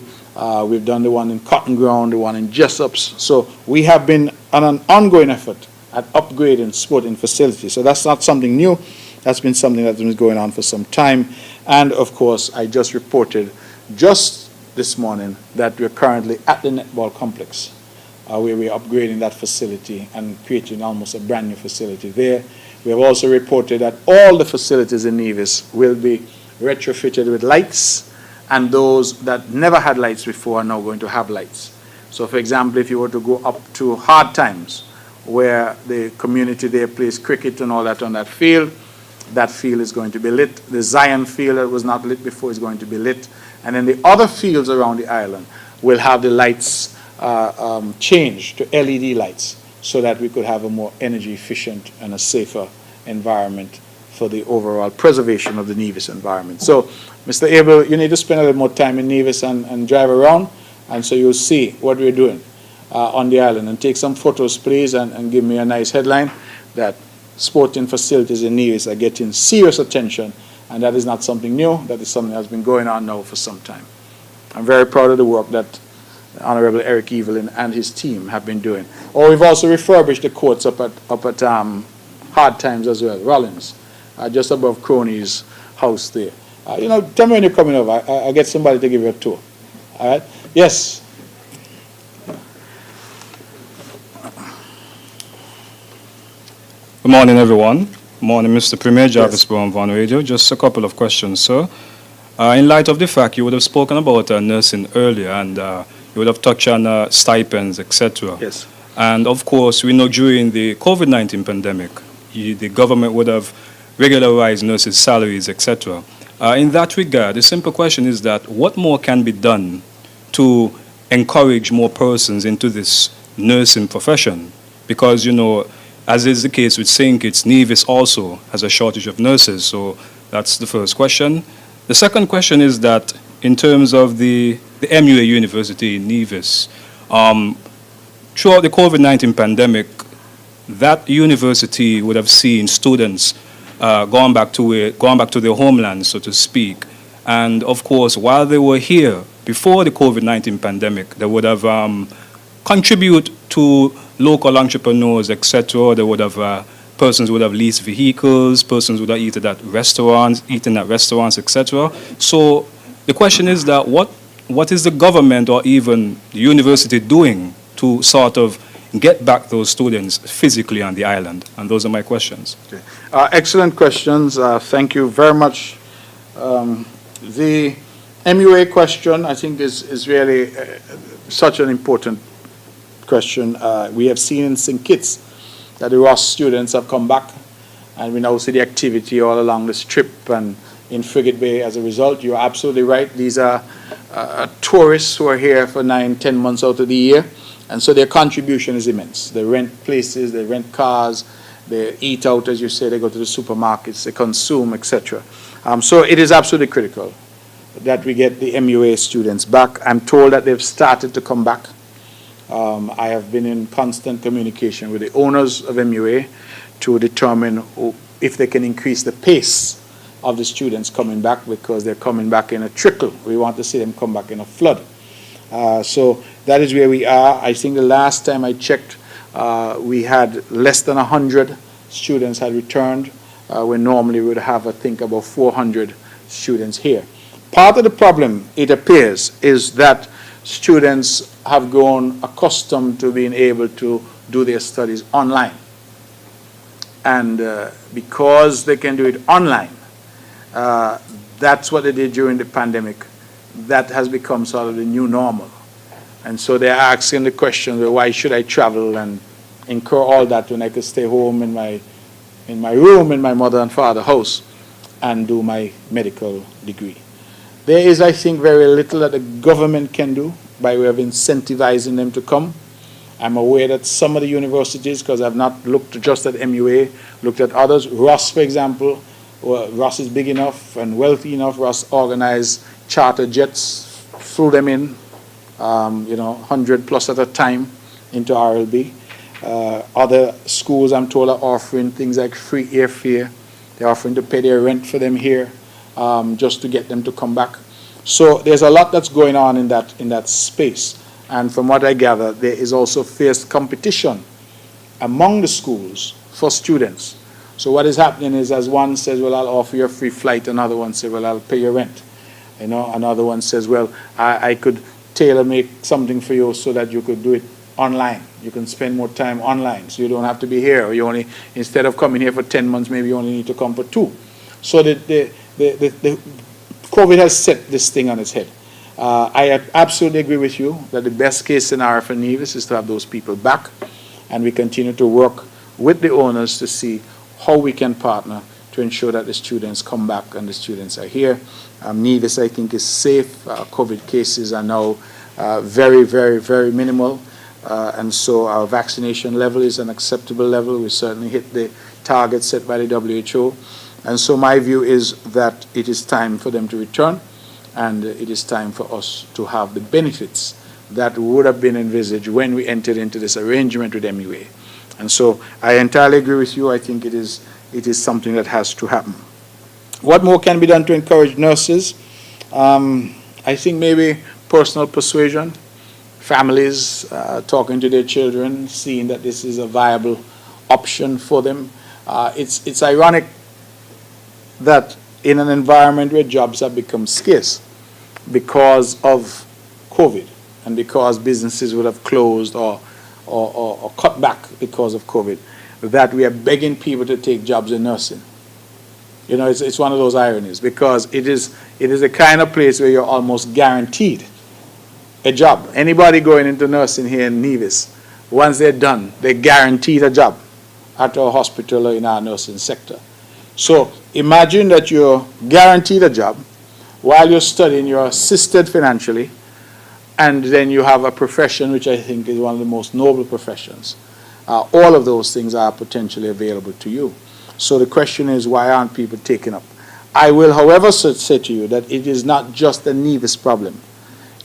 We've done the one in Cotton Ground, the one in Jessup's. So we have been on an ongoing effort at upgrading sporting facilities. So that's not something new. That's been something that's been going on for some time. And of course, I just reported just this morning that we're currently at the netball complex, where we're upgrading that facility and creating almost a brand new facility there. We have also reported that all the facilities in Nevis will be retrofitted with lights, and those that never had lights before are now going to have lights. So for example, if you were to go up to Hard Times, where the community there plays cricket and all that on that field is going to be lit. The Zion field that was not lit before is going to be lit. And then the other fields around the island will have the lights changed to LED lights so that we could have a more energy efficient and a safer environment for the overall preservation of the Nevis environment. So, Mr. Abel, you need to spend a little more time in Nevis and drive around, and so you'll see what we're doing on the island. And take some photos, please, and give me a nice headline that sporting facilities in Nevis are getting serious attention, and that is not something new. That is something that's been going on now for some time. I'm very proud of the work that Honorable Eric Evelyn and his team have been doing. Or we've also refurbished the courts up at Hard Times as well, Rollins, just above Crony's house there. Tell me when you're coming over. I'll get somebody to give you a tour. All right? Yes. Good morning, everyone. Good morning, Mr. Premier, Jarvis Brown Van Radio. Just a couple of questions, sir. In light of the fact you would have spoken about nursing earlier, and you would have touched on stipends, etc. Yes. And of course, we know during the COVID-19 pandemic, the government would have regularized nurses' salaries, etc. In that regard, the simple question is that what more can be done to encourage more persons into this nursing profession? Because, as is the case with St. Kitts, Nevis also has a shortage of nurses. So that's the first question. The second question is that in terms of the MUA University in Nevis, throughout the COVID-19 pandemic, that university would have seen students going back to their homeland, so to speak. And of course, while they were here before the COVID-19 pandemic, they would have contribute to local entrepreneurs, etc. They would have persons would have leased vehicles, persons would have eaten at restaurants, etc. So the question is that what is the government or even the university doing to sort of get back those students physically on the island? And those are my questions. Okay. Excellent questions. Thank you very much. The MUA question, I think, is really such an important question. We have seen in St. Kitts that the Ross students have come back, and we now see the activity all along the strip and in Frigate Bay as a result. You're absolutely right. These are tourists who are here for 9-10 months out of the year, and so their contribution is immense. They rent places, they rent cars, they eat out, as you say, they go to the supermarkets, they consume, etc. So it is absolutely critical that we get the MUA students back. I'm told that they've started to come back. I have been in constant communication with the owners of MUA to determine if they can increase the pace of the students coming back, because they're coming back in a trickle. We want to see them come back in a flood. So that is where we are. I think the last time I checked, we had less than 100 students had returned, when normally we would have, I think, about 400 students here. Part of the problem, it appears, is that students have grown accustomed to being able to do their studies online. And because they can do it online, that's what they did during the pandemic. That has become sort of the new normal. And so they're asking the question, well, why should I travel and incur all that when I could stay home in my room in my mother and father's house and do my medical degree? There is, I think, very little that the government can do by way of incentivizing them to come. I'm aware that some of the universities, because I've not looked just at MUA, looked at others. Ross, for example, Ross is big enough and wealthy enough. Ross organized charter jets, flew them in 100 plus at a time into RLB. Other schools, I'm told, are offering things like free airfare. They're offering to pay their rent for them here, just to get them to come back. So there's a lot that's going on in that space. And from what I gather, there is also fierce competition among the schools for students. So what is happening is, as one says, well, I'll offer you a free flight, another one says, well, I'll pay your rent. Another one says, well, I could tailor-make something for you so that you could do it online. You can spend more time online, so you don't have to be here. Or you only, instead of coming here for 10 months, maybe you only need to come for 2. So the COVID has set this thing on its head. I absolutely agree with you that the best case scenario for Nevis is to have those people back, and we continue to work with the owners to see how we can partner to ensure that the students come back and the students are here. Nevis, I think, is safe. COVID cases are now very, very, very minimal. And so our vaccination level is an acceptable level. We certainly hit the target set by the WHO. And so my view is that it is time for them to return, and it is time for us to have the benefits that would have been envisaged when we entered into this arrangement with MUA. And so I entirely agree with you. I think it is something that has to happen. What more can be done to encourage nurses? I think maybe personal persuasion, families talking to their children, seeing that this is a viable option for them. It's ironic that in an environment where jobs have become scarce because of COVID and because businesses would have closed or cut back because of COVID, that we are begging people to take jobs in nursing. It's one of those ironies, because it is a kind of place where you're almost guaranteed a job. Anybody going into nursing here in Nevis, once they're done, they're guaranteed a job at our hospital or in our nursing sector. So imagine that you're guaranteed a job while you're studying, you're assisted financially, and then you have a profession which I think is one of the most noble professions. All of those things are potentially available to you. So the question is, why aren't people taking up? I will, however, say to you that it is not just a Nevis problem.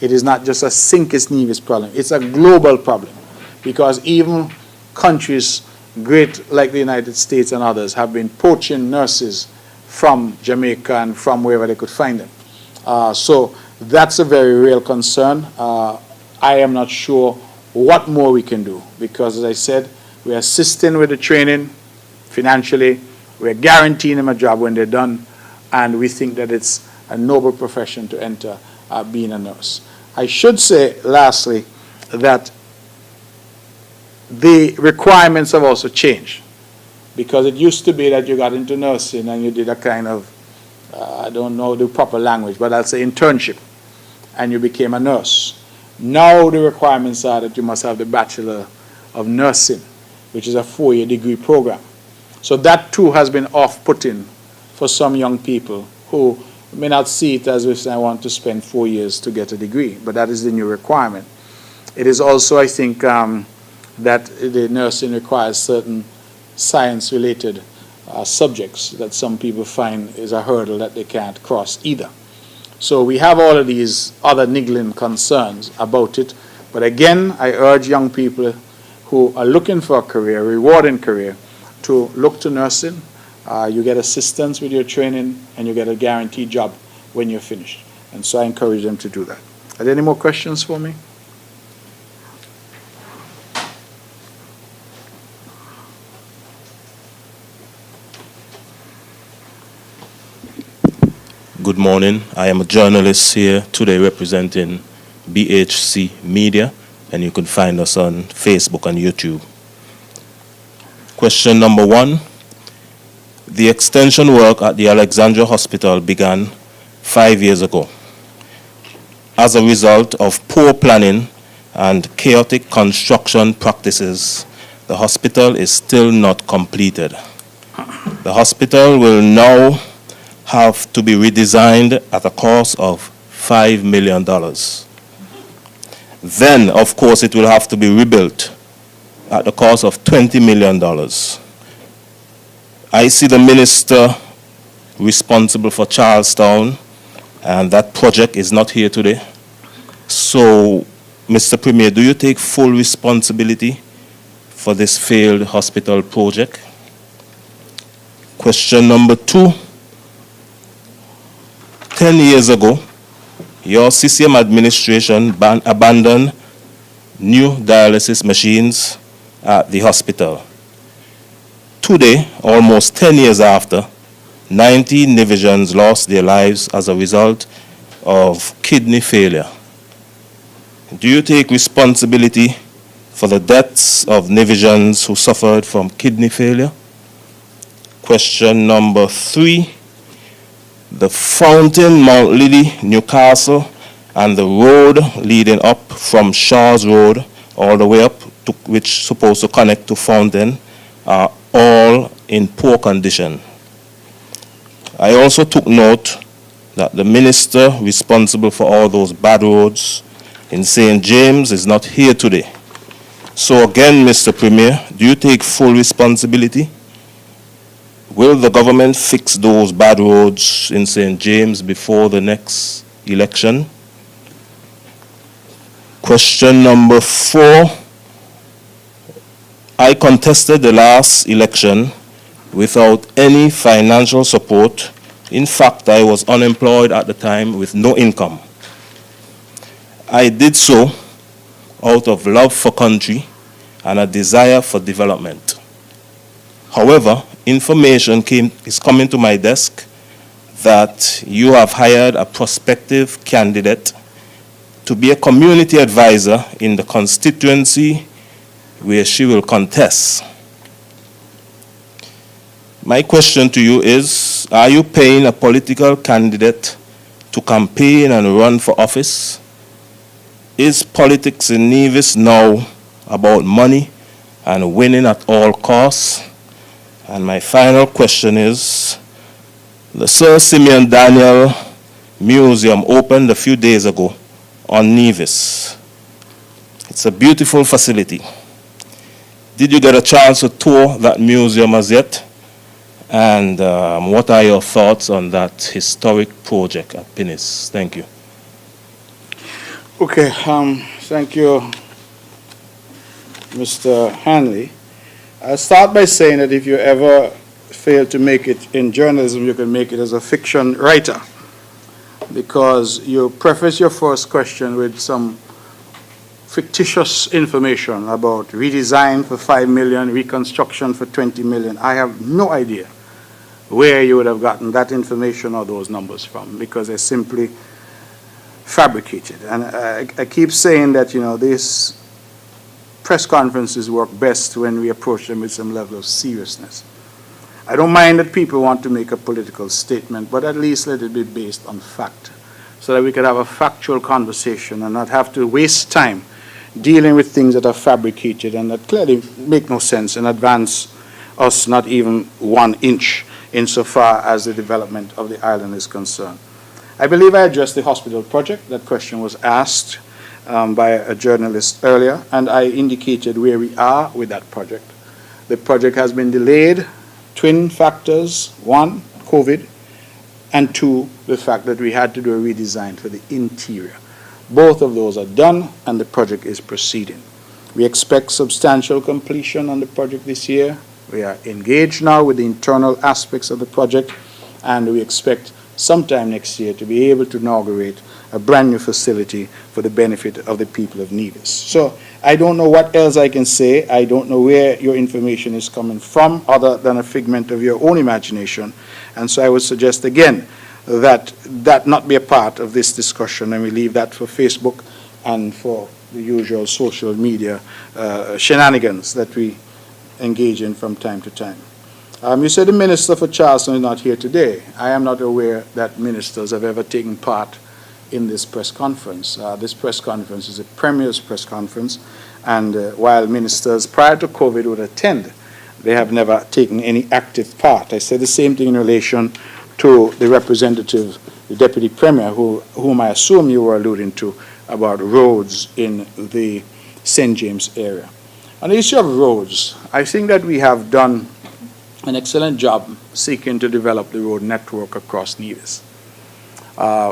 It is not just a Sinkis Nevis problem. It's a global problem, because even countries great like the United States and others have been poaching nurses from Jamaica and from wherever they could find them. So that's a very real concern. I am not sure what more we can do, because, as I said, we're assisting with the training financially, we're guaranteeing them a job when they're done, and we think that it's a noble profession to enter, being a nurse. I should say, lastly, that the requirements have also changed, because it used to be that you got into nursing and you did a kind of, I don't know the proper language, but I'll say internship, and you became a nurse. Now the requirements are that you must have the Bachelor of Nursing, which is a 4-year degree program. So that too has been off-putting for some young people who may not see it as if I want to spend 4 years to get a degree, but that is the new requirement. It is also, I think, that the nursing requires certain science-related subjects that some people find is a hurdle that they can't cross either. So we have all of these other niggling concerns about it. But again, I urge young people who are looking for a career, a rewarding career, to look to nursing. You get assistance with your training, and you get a guaranteed job when you're finished. And so I encourage them to do that. Are there any more questions for me? Good morning. I am a journalist here today representing BHC Media, and you can find us on Facebook and YouTube. Question number 1. The extension work at the Alexandria Hospital began 5 years ago. As a result of poor planning and chaotic construction practices, the hospital is still not completed. The hospital will now have to be redesigned at a cost of $5 million. Then, of course, it will have to be rebuilt at the cost of $20 million. I see the minister responsible for Charlestown, and that project is not here today. So Mr. Premier, do you take full responsibility for this failed hospital project? Question number 2. 10 years ago, your CCM administration abandoned new dialysis machines at the hospital. Today, almost 10 years after, 90 Nevisians lost their lives as a result of kidney failure. Do you take responsibility for the deaths of Nevisians who suffered from kidney failure? Question number 3. The fountain, Mount Lily, Newcastle, and the road leading up from Shaw's Road all the way up, to, which is supposed to connect to Fountain, are all in poor condition. I also took note that the minister responsible for all those bad roads in St. James is not here today. So again, Mr. Premier, do you take full responsibility? Will the government fix those bad roads in St. James before the next election? Question number 4. I contested the last election without any financial support. In fact, I was unemployed at the time with no income. I did so out of love for country and a desire for development. However, information is coming to my desk that you have hired a prospective candidate to be a community advisor in the constituency where she will contest. My question to you is, are you paying a political candidate to campaign and run for office? Is politics in Nevis now about money and winning at all costs? And my final question is, the Sir Simeon Daniel Museum opened a few days ago on Nevis. It's a beautiful facility. Did you get a chance to tour that museum as yet? And what are your thoughts on that historic project at Pinnis? Thank you. Okay, thank you, Mr. Hanley. I'll start by saying that if you ever fail to make it in journalism, you can make it as a fiction writer, because you preface your first question with some fictitious information about redesign for 5 million, reconstruction for 20 million. I have no idea where you would have gotten that information or those numbers from, because they're simply fabricated. And I keep saying that, you know, these press conferences work best when we approach them with some level of seriousness. I don't mind that people want to make a political statement, but at least let it be based on fact, so that we can have a factual conversation and not have to waste time dealing with things that are fabricated and that clearly make no sense and advance us not even 1 inch insofar as the development of the island is concerned. I believe I addressed the hospital project. That question was asked by a journalist earlier, and I indicated where we are with that project. The project has been delayed. Twin factors: 1, COVID, and 2, the fact that we had to do a redesign for the interior. Both of those are done, and the project is proceeding. We expect substantial completion on the project this year. We are engaged now with the internal aspects of the project, and we expect sometime next year to be able to inaugurate a brand new facility for the benefit of the people of Nevis. So I don't know what else I can say. I don't know where your information is coming from other than a figment of your own imagination. And so I would suggest again that that not be a part of this discussion, and we leave that for Facebook and for the usual social media shenanigans that we engage in from time to time. You said the Minister for Charleston is not here today. I am not aware that ministers have ever taken part in this press conference. This press conference is a Premier's press conference, and while ministers prior to COVID would attend, they have never taken any active part. I said the same thing in relation to the representative, the Deputy Premier, whom I assume you were alluding to, about roads in the St. James area. On the issue of roads, I think that we have done an excellent job seeking to develop the road network across Nevis.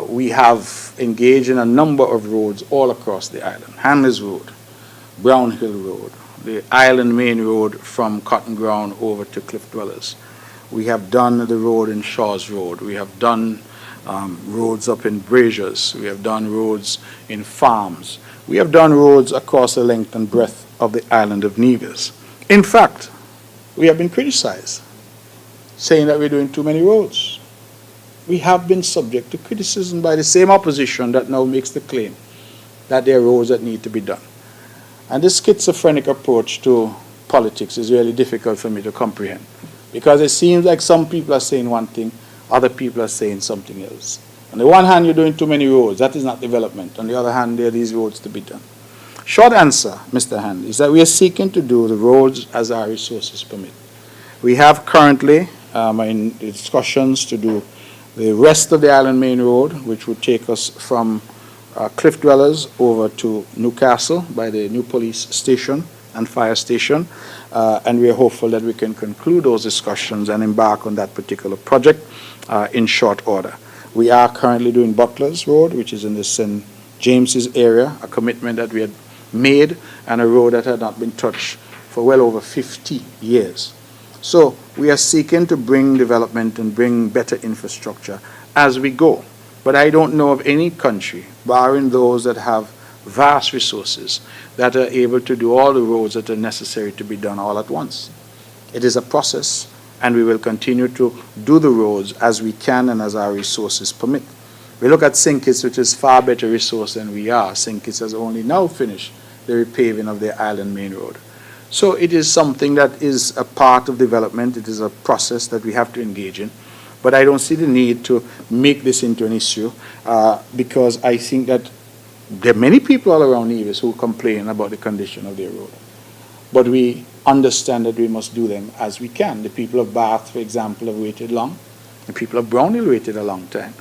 We have have engaged in a number of roads all across the island. Hanley's Road, Brown Hill Road, the Island Main Road from Cotton Ground over to Cliff Dwellers. We have done the road in Shaw's Road. We have done roads up in Braziers. We have done roads in farms. We have done roads across the length and breadth of the island of Nevis. In fact, we have been criticized, saying that we're doing too many roads. We have been subject to criticism by the same opposition that now makes the claim that there are roads that need to be done. And this schizophrenic approach to politics is really difficult for me to comprehend, because it seems like some people are saying one thing, other people are saying something else. On the one hand, you're doing too many roads. That is not development. On the other hand, there are these roads to be done. Short answer, Mr. Hand, is that we are seeking to do the roads as our resources permit. We have currently in discussions to do the rest of the Island Main Road, which would take us from Cliff Dwellers over to Newcastle by the new police station and fire station. And we are hopeful that we can conclude those discussions and embark on that particular project in short order. We are currently doing Butler's Road, which is in the St. James's area, a commitment that we had made, and a road that had not been touched for well over 50 years. So we are seeking to bring development and bring better infrastructure as we go. But I don't know of any country, barring those that have vast resources, that are able to do all the roads that are necessary to be done all at once. It is a process, and we will continue to do the roads as we can and as our resources permit. We look at St. Kitts, which is far better resource than we are. St. Kitts has only now finished the repaving of the Island Main Road. So it is something that is a part of development. It is a process that we have to engage in. But I don't see the need to make this into an issue because I think that there are many people all around Nevis who complain about the condition of their road. But we understand that we must do them as we can. The people of Bath, for example, have waited long. The people of Brownhill waited a long time.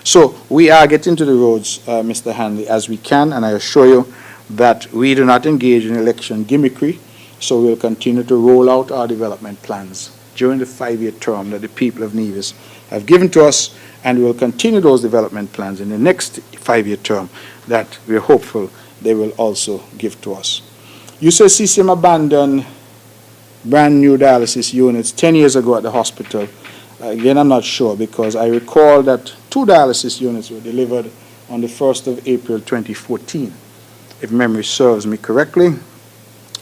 So we are getting to the roads, Mr. Hanley, as we can, and I assure you that we do not engage in election gimmickry, so we'll continue to roll out our development plans during the 5-year term that the people of Nevis have given to us, and we will continue those development plans in the next 5-year term that we're hopeful they will also give to us. You say CCM abandoned brand new dialysis units 10 years ago at the hospital. Again, I'm not sure, because I recall that 2 dialysis units were delivered on the 1st of April 2014, if memory serves me correctly.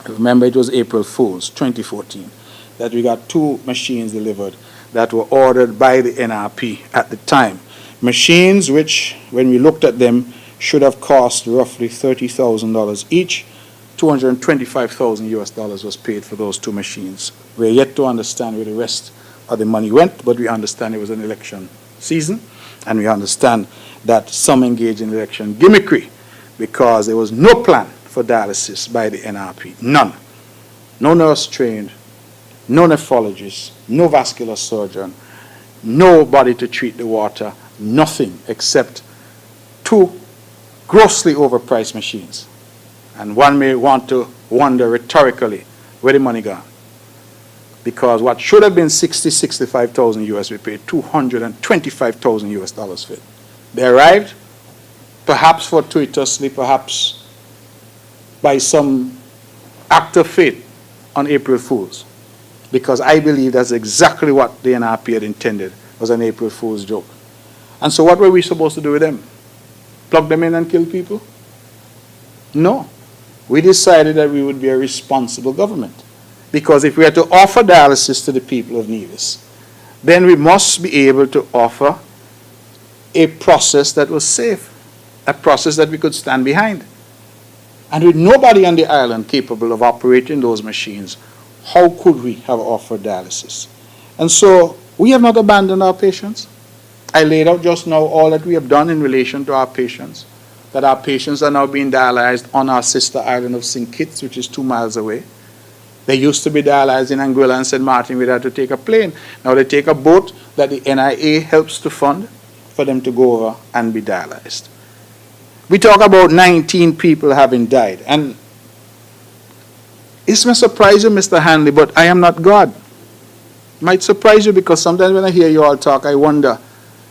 Remember, it was April Fool's 2014 that we got 2 machines delivered that were ordered by the NRP at the time. Machines which, when we looked at them, should have cost roughly $30,000 each. $225,000 US was paid for those 2 machines. We're yet to understand where the rest of the money went, but we understand it was an election season, and we understand that some engaged in election gimmickry, because there was no plan for dialysis by the NRP. None. No nurse trained, no nephrologist, no vascular surgeon, nobody to treat the water, nothing except 2 grossly overpriced machines. And one may want to wonder rhetorically, where the money gone? Because what should have been $65,000 US, we paid $225,000 US for it. They arrived, perhaps fortuitously, perhaps by some act of fate, on April Fool's. Because I believe that's exactly what the NRP had intended, was an April Fool's joke. And so what were we supposed to do with them? Plug them in and kill people? No. We decided that we would be a responsible government. Because if we are to offer dialysis to the people of Nevis, then we must be able to offer a process that was safe, a process that we could stand behind. And with nobody on the island capable of operating those machines, how could we have offered dialysis? And so we have not abandoned our patients. I laid out just now all that we have done in relation to our patients, that our patients are now being dialyzed on our sister island of St. Kitts, which is 2 miles away. They used to be dialyzed in Anguilla and St. Martin. We had to take a plane. Now they take a boat that the NIA helps to fund for them to go over and be dialyzed. We talk about 19 people having died. And it may surprise you, Mr. Hanley, but I am not God. It might surprise you, because sometimes when I hear you all talk, I wonder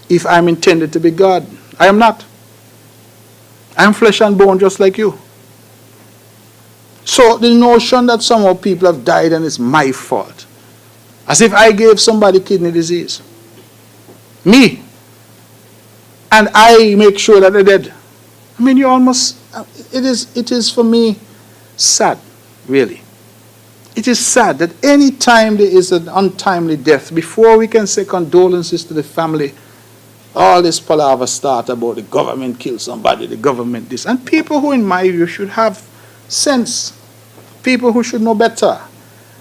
if I'm intended to be God. I am not. I'm flesh and bone just like you. So the notion that somehow people have died and it's my fault, as if I gave somebody kidney disease, me, and I make sure that they're dead. I mean, you almost, it is for me sad, really. It is sad that any time there is an untimely death, before we can say condolences to the family, all this palaver start about the government killed somebody, the government this. And people who, in my view, should have sense, people who should know better,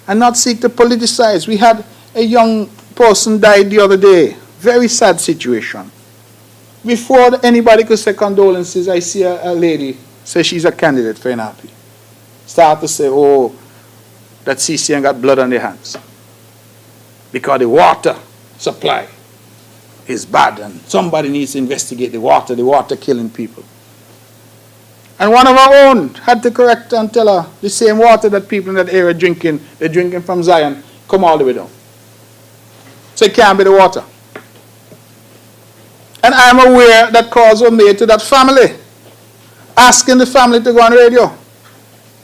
and not seek to politicize. We had a young person died the other day. Very sad situation. Before anybody could say condolences, I see a lady say she's a candidate for NRP. Start to say, oh, that CCN got blood on their hands because the water supply is bad and somebody needs to investigate the water killing people. And one of our own had to correct her and tell her the same water that people in that area drinking, they're drinking from Zion, come all the way down. So it can't be the water. And I'm aware that calls were made to that family, asking the family to go on radio.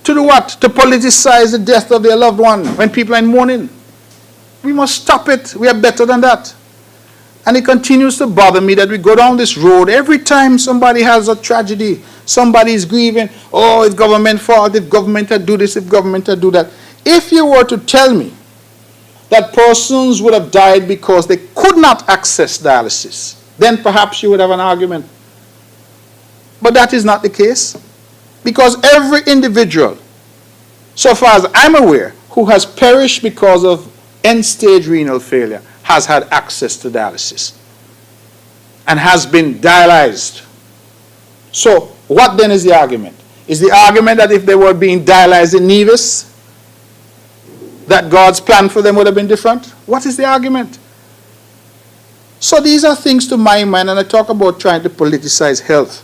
To do what? To politicize the death of their loved one when people are in mourning. We must stop it. We are better than that. And it continues to bother me that we go down this road every time somebody has a tragedy, somebody is grieving, oh, it's government fault, if government had do this, if government had do that. If you were to tell me that persons would have died because they could not access dialysis, then perhaps you would have an argument. But that is not the case. Because every individual, so far as I'm aware, who has perished because of end-stage renal failure has had access to dialysis and has been dialyzed. So what then is the argument? Is the argument that if they were being dialyzed in Nevis, that God's plan for them would have been different? What is the argument? So these are things to my mind, and I talk about trying to politicize health.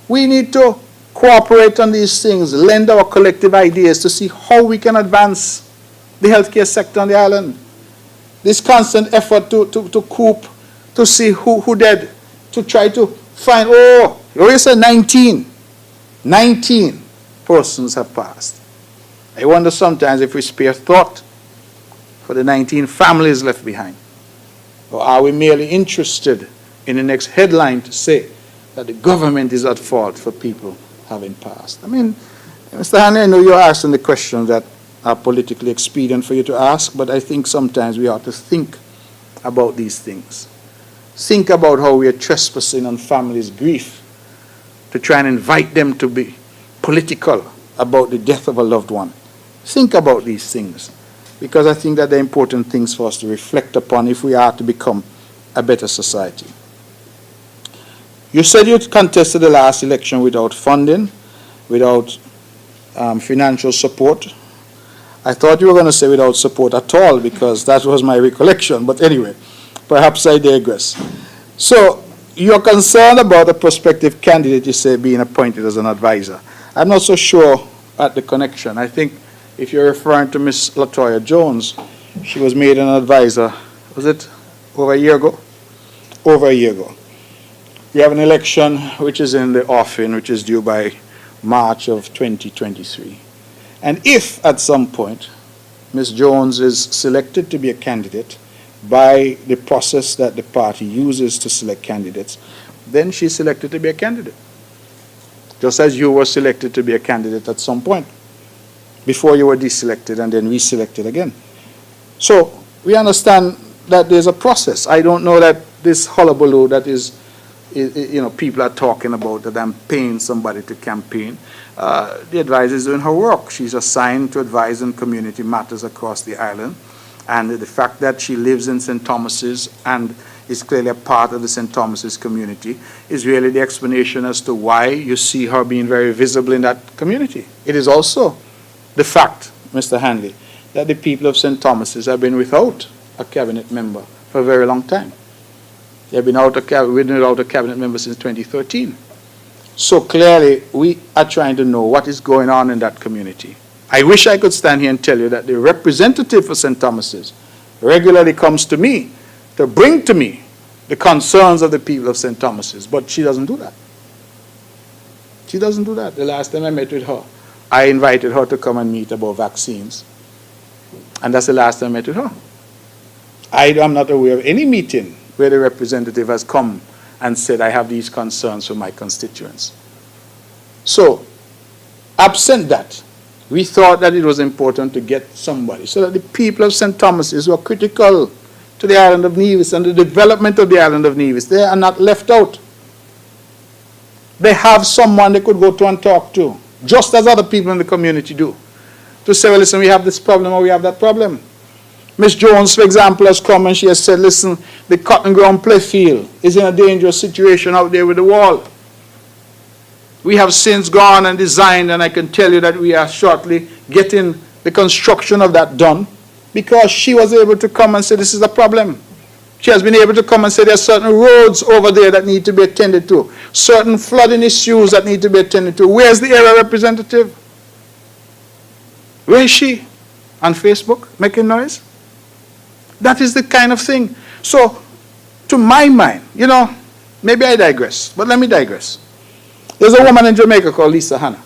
We need to cooperate on these things, lend our collective ideas to see how we can advance the healthcare sector on the island. This constant effort to coop, to see who dead, to try to find, you said 19 persons have passed. I wonder sometimes if we spare thought for the 19 families left behind. Or are we merely interested in the next headline to say that the government is at fault for people having passed? I mean, Mr. Hanley, I know you're asking the questions that are politically expedient for you to ask, but I think sometimes we ought to think about these things. Think about how we are trespassing on families' grief to try and invite them to be political about the death of a loved one. Think about these things, because I think that they're important things for us to reflect upon if we are to become a better society. You said you contested the last election without funding, without financial support. I thought you were going to say without support at all, because that was my recollection. But anyway, perhaps I digress. So you're concerned about a prospective candidate, you say, being appointed as an advisor. I'm not so sure at the connection. I think if you're referring to Miss Latoya Jones, she was made an advisor, was it over a year ago? Over a year ago. We have an election which is in the offing, which is due by March of 2023. And if at some point Ms. Jones is selected to be a candidate by the process that the party uses to select candidates, then she's selected to be a candidate. Just as you were selected to be a candidate at some point, before you were deselected and then reselected again. So we understand that there's a process. I don't know that this hullabaloo that is people are talking about that I'm paying somebody to campaign. The advisor is doing her work. She's assigned to advise on community matters across the island. And the fact that she lives in St. Thomas's and is clearly a part of the St. Thomas's community is really the explanation as to why you see her being very visible in that community. It is also the fact, Mr. Hanley, that the people of St. Thomas's have been without a cabinet member for a very long time. They've been without a cabinet member since 2013. So clearly, we are trying to know what is going on in that community. I wish I could stand here and tell you that the representative for St. Thomas's regularly comes to me to bring to me the concerns of the people of St. Thomas's, but she doesn't do that. She doesn't do that. The last time I met with her, I invited her to come and meet about vaccines. And that's the last time I met with her. I am not aware of any meeting where the representative has come and said, I have these concerns for my constituents. So, absent that, we thought that it was important to get somebody so that the people of St. Thomas's who are critical to the island of Nevis and the development of the island of Nevis, they are not left out. They have someone they could go to and talk to, just as other people in the community do, to say, well, listen, we have this problem or we have that problem. Miss Jones, for example, has come and she has said, listen, the cotton ground play field is in a dangerous situation out there with the wall. We have since gone and designed, and I can tell you that we are shortly getting the construction of that done, because she was able to come and say this is a problem. She has been able to come and say there are certain roads over there that need to be attended to, certain flooding issues that need to be attended to. Where's the area representative? Where is she? On Facebook, making noise? That is the kind of thing. So, to my mind, maybe I digress, but let me digress. There's a woman in Jamaica called Lisa Hanna,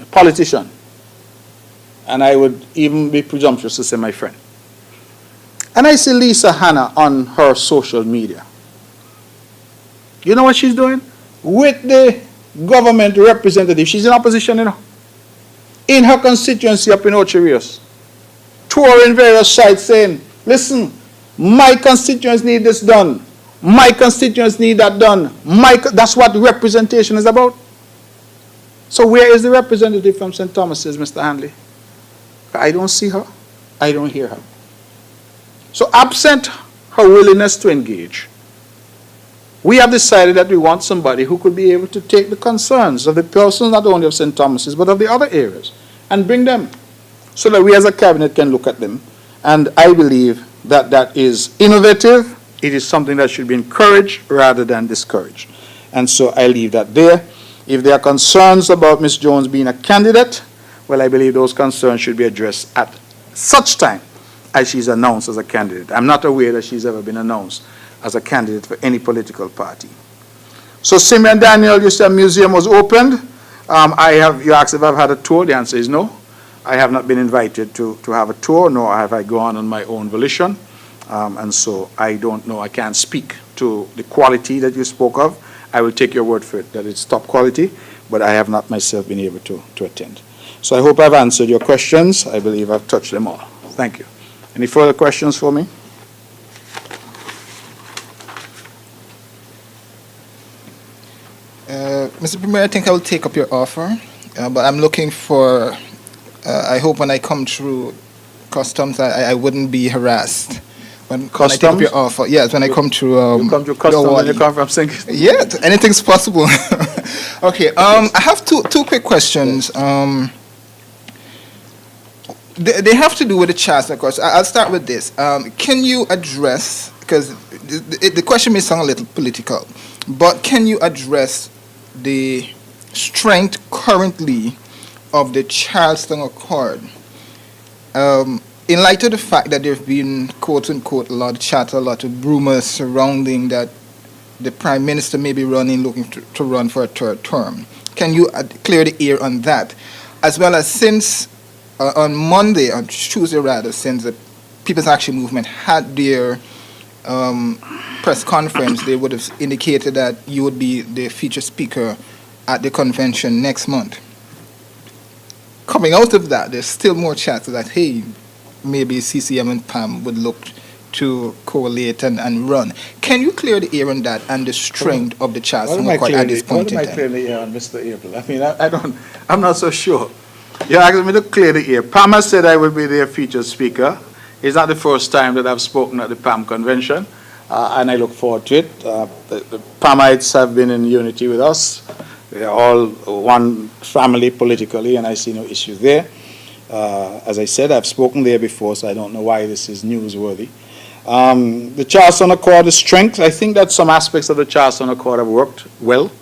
a politician, and I would even be presumptuous to say my friend. And I see Lisa Hanna on her social media. You know what she's doing? With the government representative, she's in opposition, in her constituency up in Ocho Rios, touring various sites saying, listen, my constituents need this done. My constituents need that done. That's what representation is about. So where is the representative from St. Thomas's, Mr. Handley? I don't see her. I don't hear her. So absent her willingness to engage, we have decided that we want somebody who could be able to take the concerns of the persons not only of St. Thomas's but of the other areas and bring them so that we as a cabinet can look at them. And I believe that that is innovative. It is something that should be encouraged rather than discouraged. And so I leave that there. If there are concerns about Ms. Jones being a candidate, well, I believe those concerns should be addressed at such time as she's announced as a candidate. I'm not aware that she's ever been announced as a candidate for any political party. So Simeon Daniel, you said museum was opened. You asked if I've had a tour. The answer is no. I have not been invited to have a tour, nor have I gone on my own volition. And so I don't know, I can't speak to the quality that you spoke of. I will take your word for it that it's top quality, but I have not myself been able to attend. So I hope I've answered your questions. I believe I've touched them all. Thank you. Any further questions for me? Mr. Premier, I think I will take up your offer, but I'm looking for, I hope when I come through customs, I wouldn't be harassed. When I take up your offer, yes, when I come through... you come to customs when you come from Singapore? Yeah, anything's possible. Okay, I have two quick questions. They have to do with the charts, of course. I'll start with this. Can you address, because the question may sound a little political, but can you address the strength currently of the Charleston Accord? In light of the fact that there have been, quote-unquote, a lot of chatter, a lot of rumors surrounding that the Prime Minister may be looking to run for a third term. Can you clear the air on that? As well as since on Tuesday rather, since the People's Action Movement had their press conference, they would have indicated that you would be the featured speaker at the convention next month. Coming out of that, there's still more chatter that, hey, maybe CCM and PAM would look to correlate and run. Can you clear the air on that and the strength of the Charleston Accord at this point in time? What am I clearing the air on, Mr. April? I mean, I'm not so sure. You're asking me to clear the air. PAM has said I will be their featured speaker. It's not the first time that I've spoken at the PAM convention, and I look forward to it. The PAMites have been in unity with us. We are all one family politically, and I see no issue there. As I said, I've spoken there before, so I don't know why this is newsworthy. The Charleston Accord is strength. I think that some aspects of the Charleston Accord have worked well.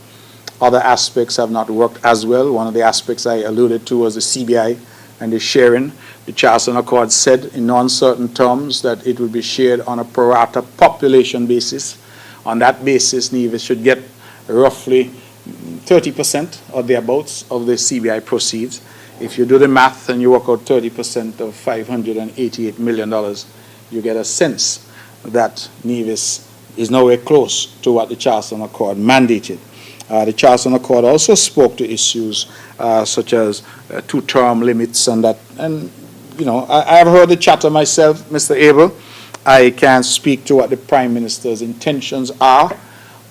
Other aspects have not worked as well. One of the aspects I alluded to was the CBI and the sharing. The Charleston Accord said in uncertain terms that it would be shared on a pro rata population basis. On that basis, Nevis should get roughly 30% or thereabouts of the CBI proceeds. If you do the math and you work out 30% of $588 million, you get a sense that Nevis is nowhere close to what the Charleston Accord mandated. The Charleston Accord also spoke to issues such as two-term limits and that. And, you know, I have heard the chatter myself, Mr. Abel. I can't speak to what the Prime Minister's intentions are,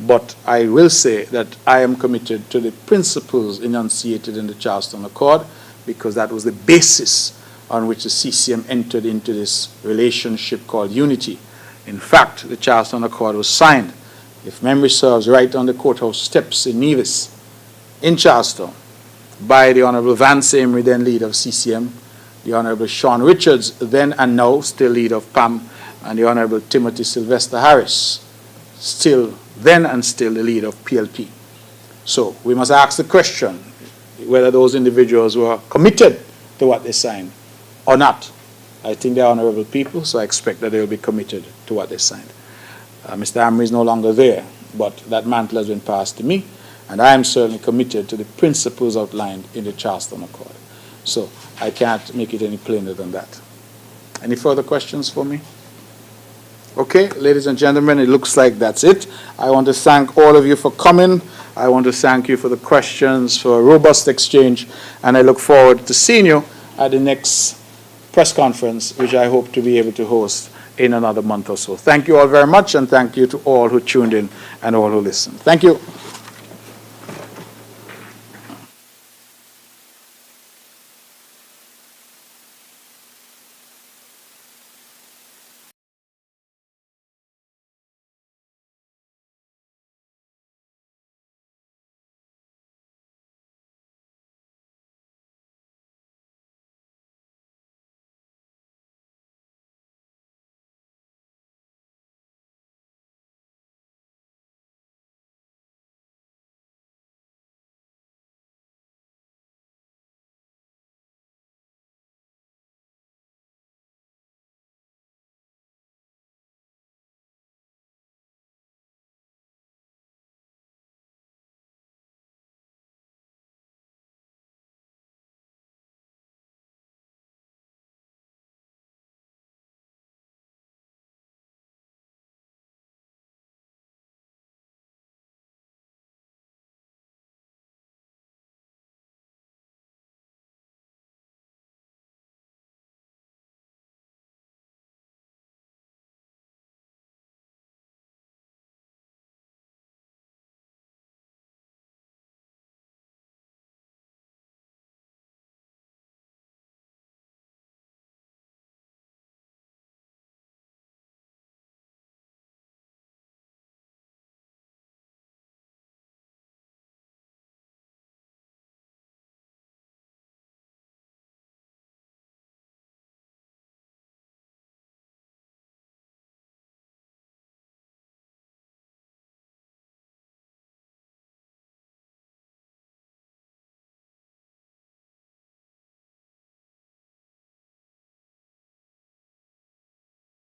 but I will say that I am committed to the principles enunciated in the Charleston Accord, because that was the basis on which the CCM entered into this relationship called unity. In fact, the Charleston Accord was signed, if memory serves, right on the courthouse steps in Nevis, in Charleston, by the Honorable Vance Amory, then leader of CCM, the Honorable Sean Richards, then and now still leader of PAM, and the Honorable Timothy Sylvester Harris, still then and still the leader of PLP. So we must ask the question whether those individuals were committed to what they signed or not. I think they're honorable people, so I expect that they will be committed to what they signed. Mr. Amory is no longer there, but that mantle has been passed to me, and I am certainly committed to the principles outlined in the Charleston Accord. So I can't make it any plainer than that. Any further questions for me? Okay, ladies and gentlemen, it looks like that's it. I want to thank all of you for coming. I want to thank you for the questions, for a robust exchange, and I look forward to seeing you at the next press conference, which I hope to be able to host in another month or so. Thank you all very much, and thank you to all who tuned in and all who listened. Thank you.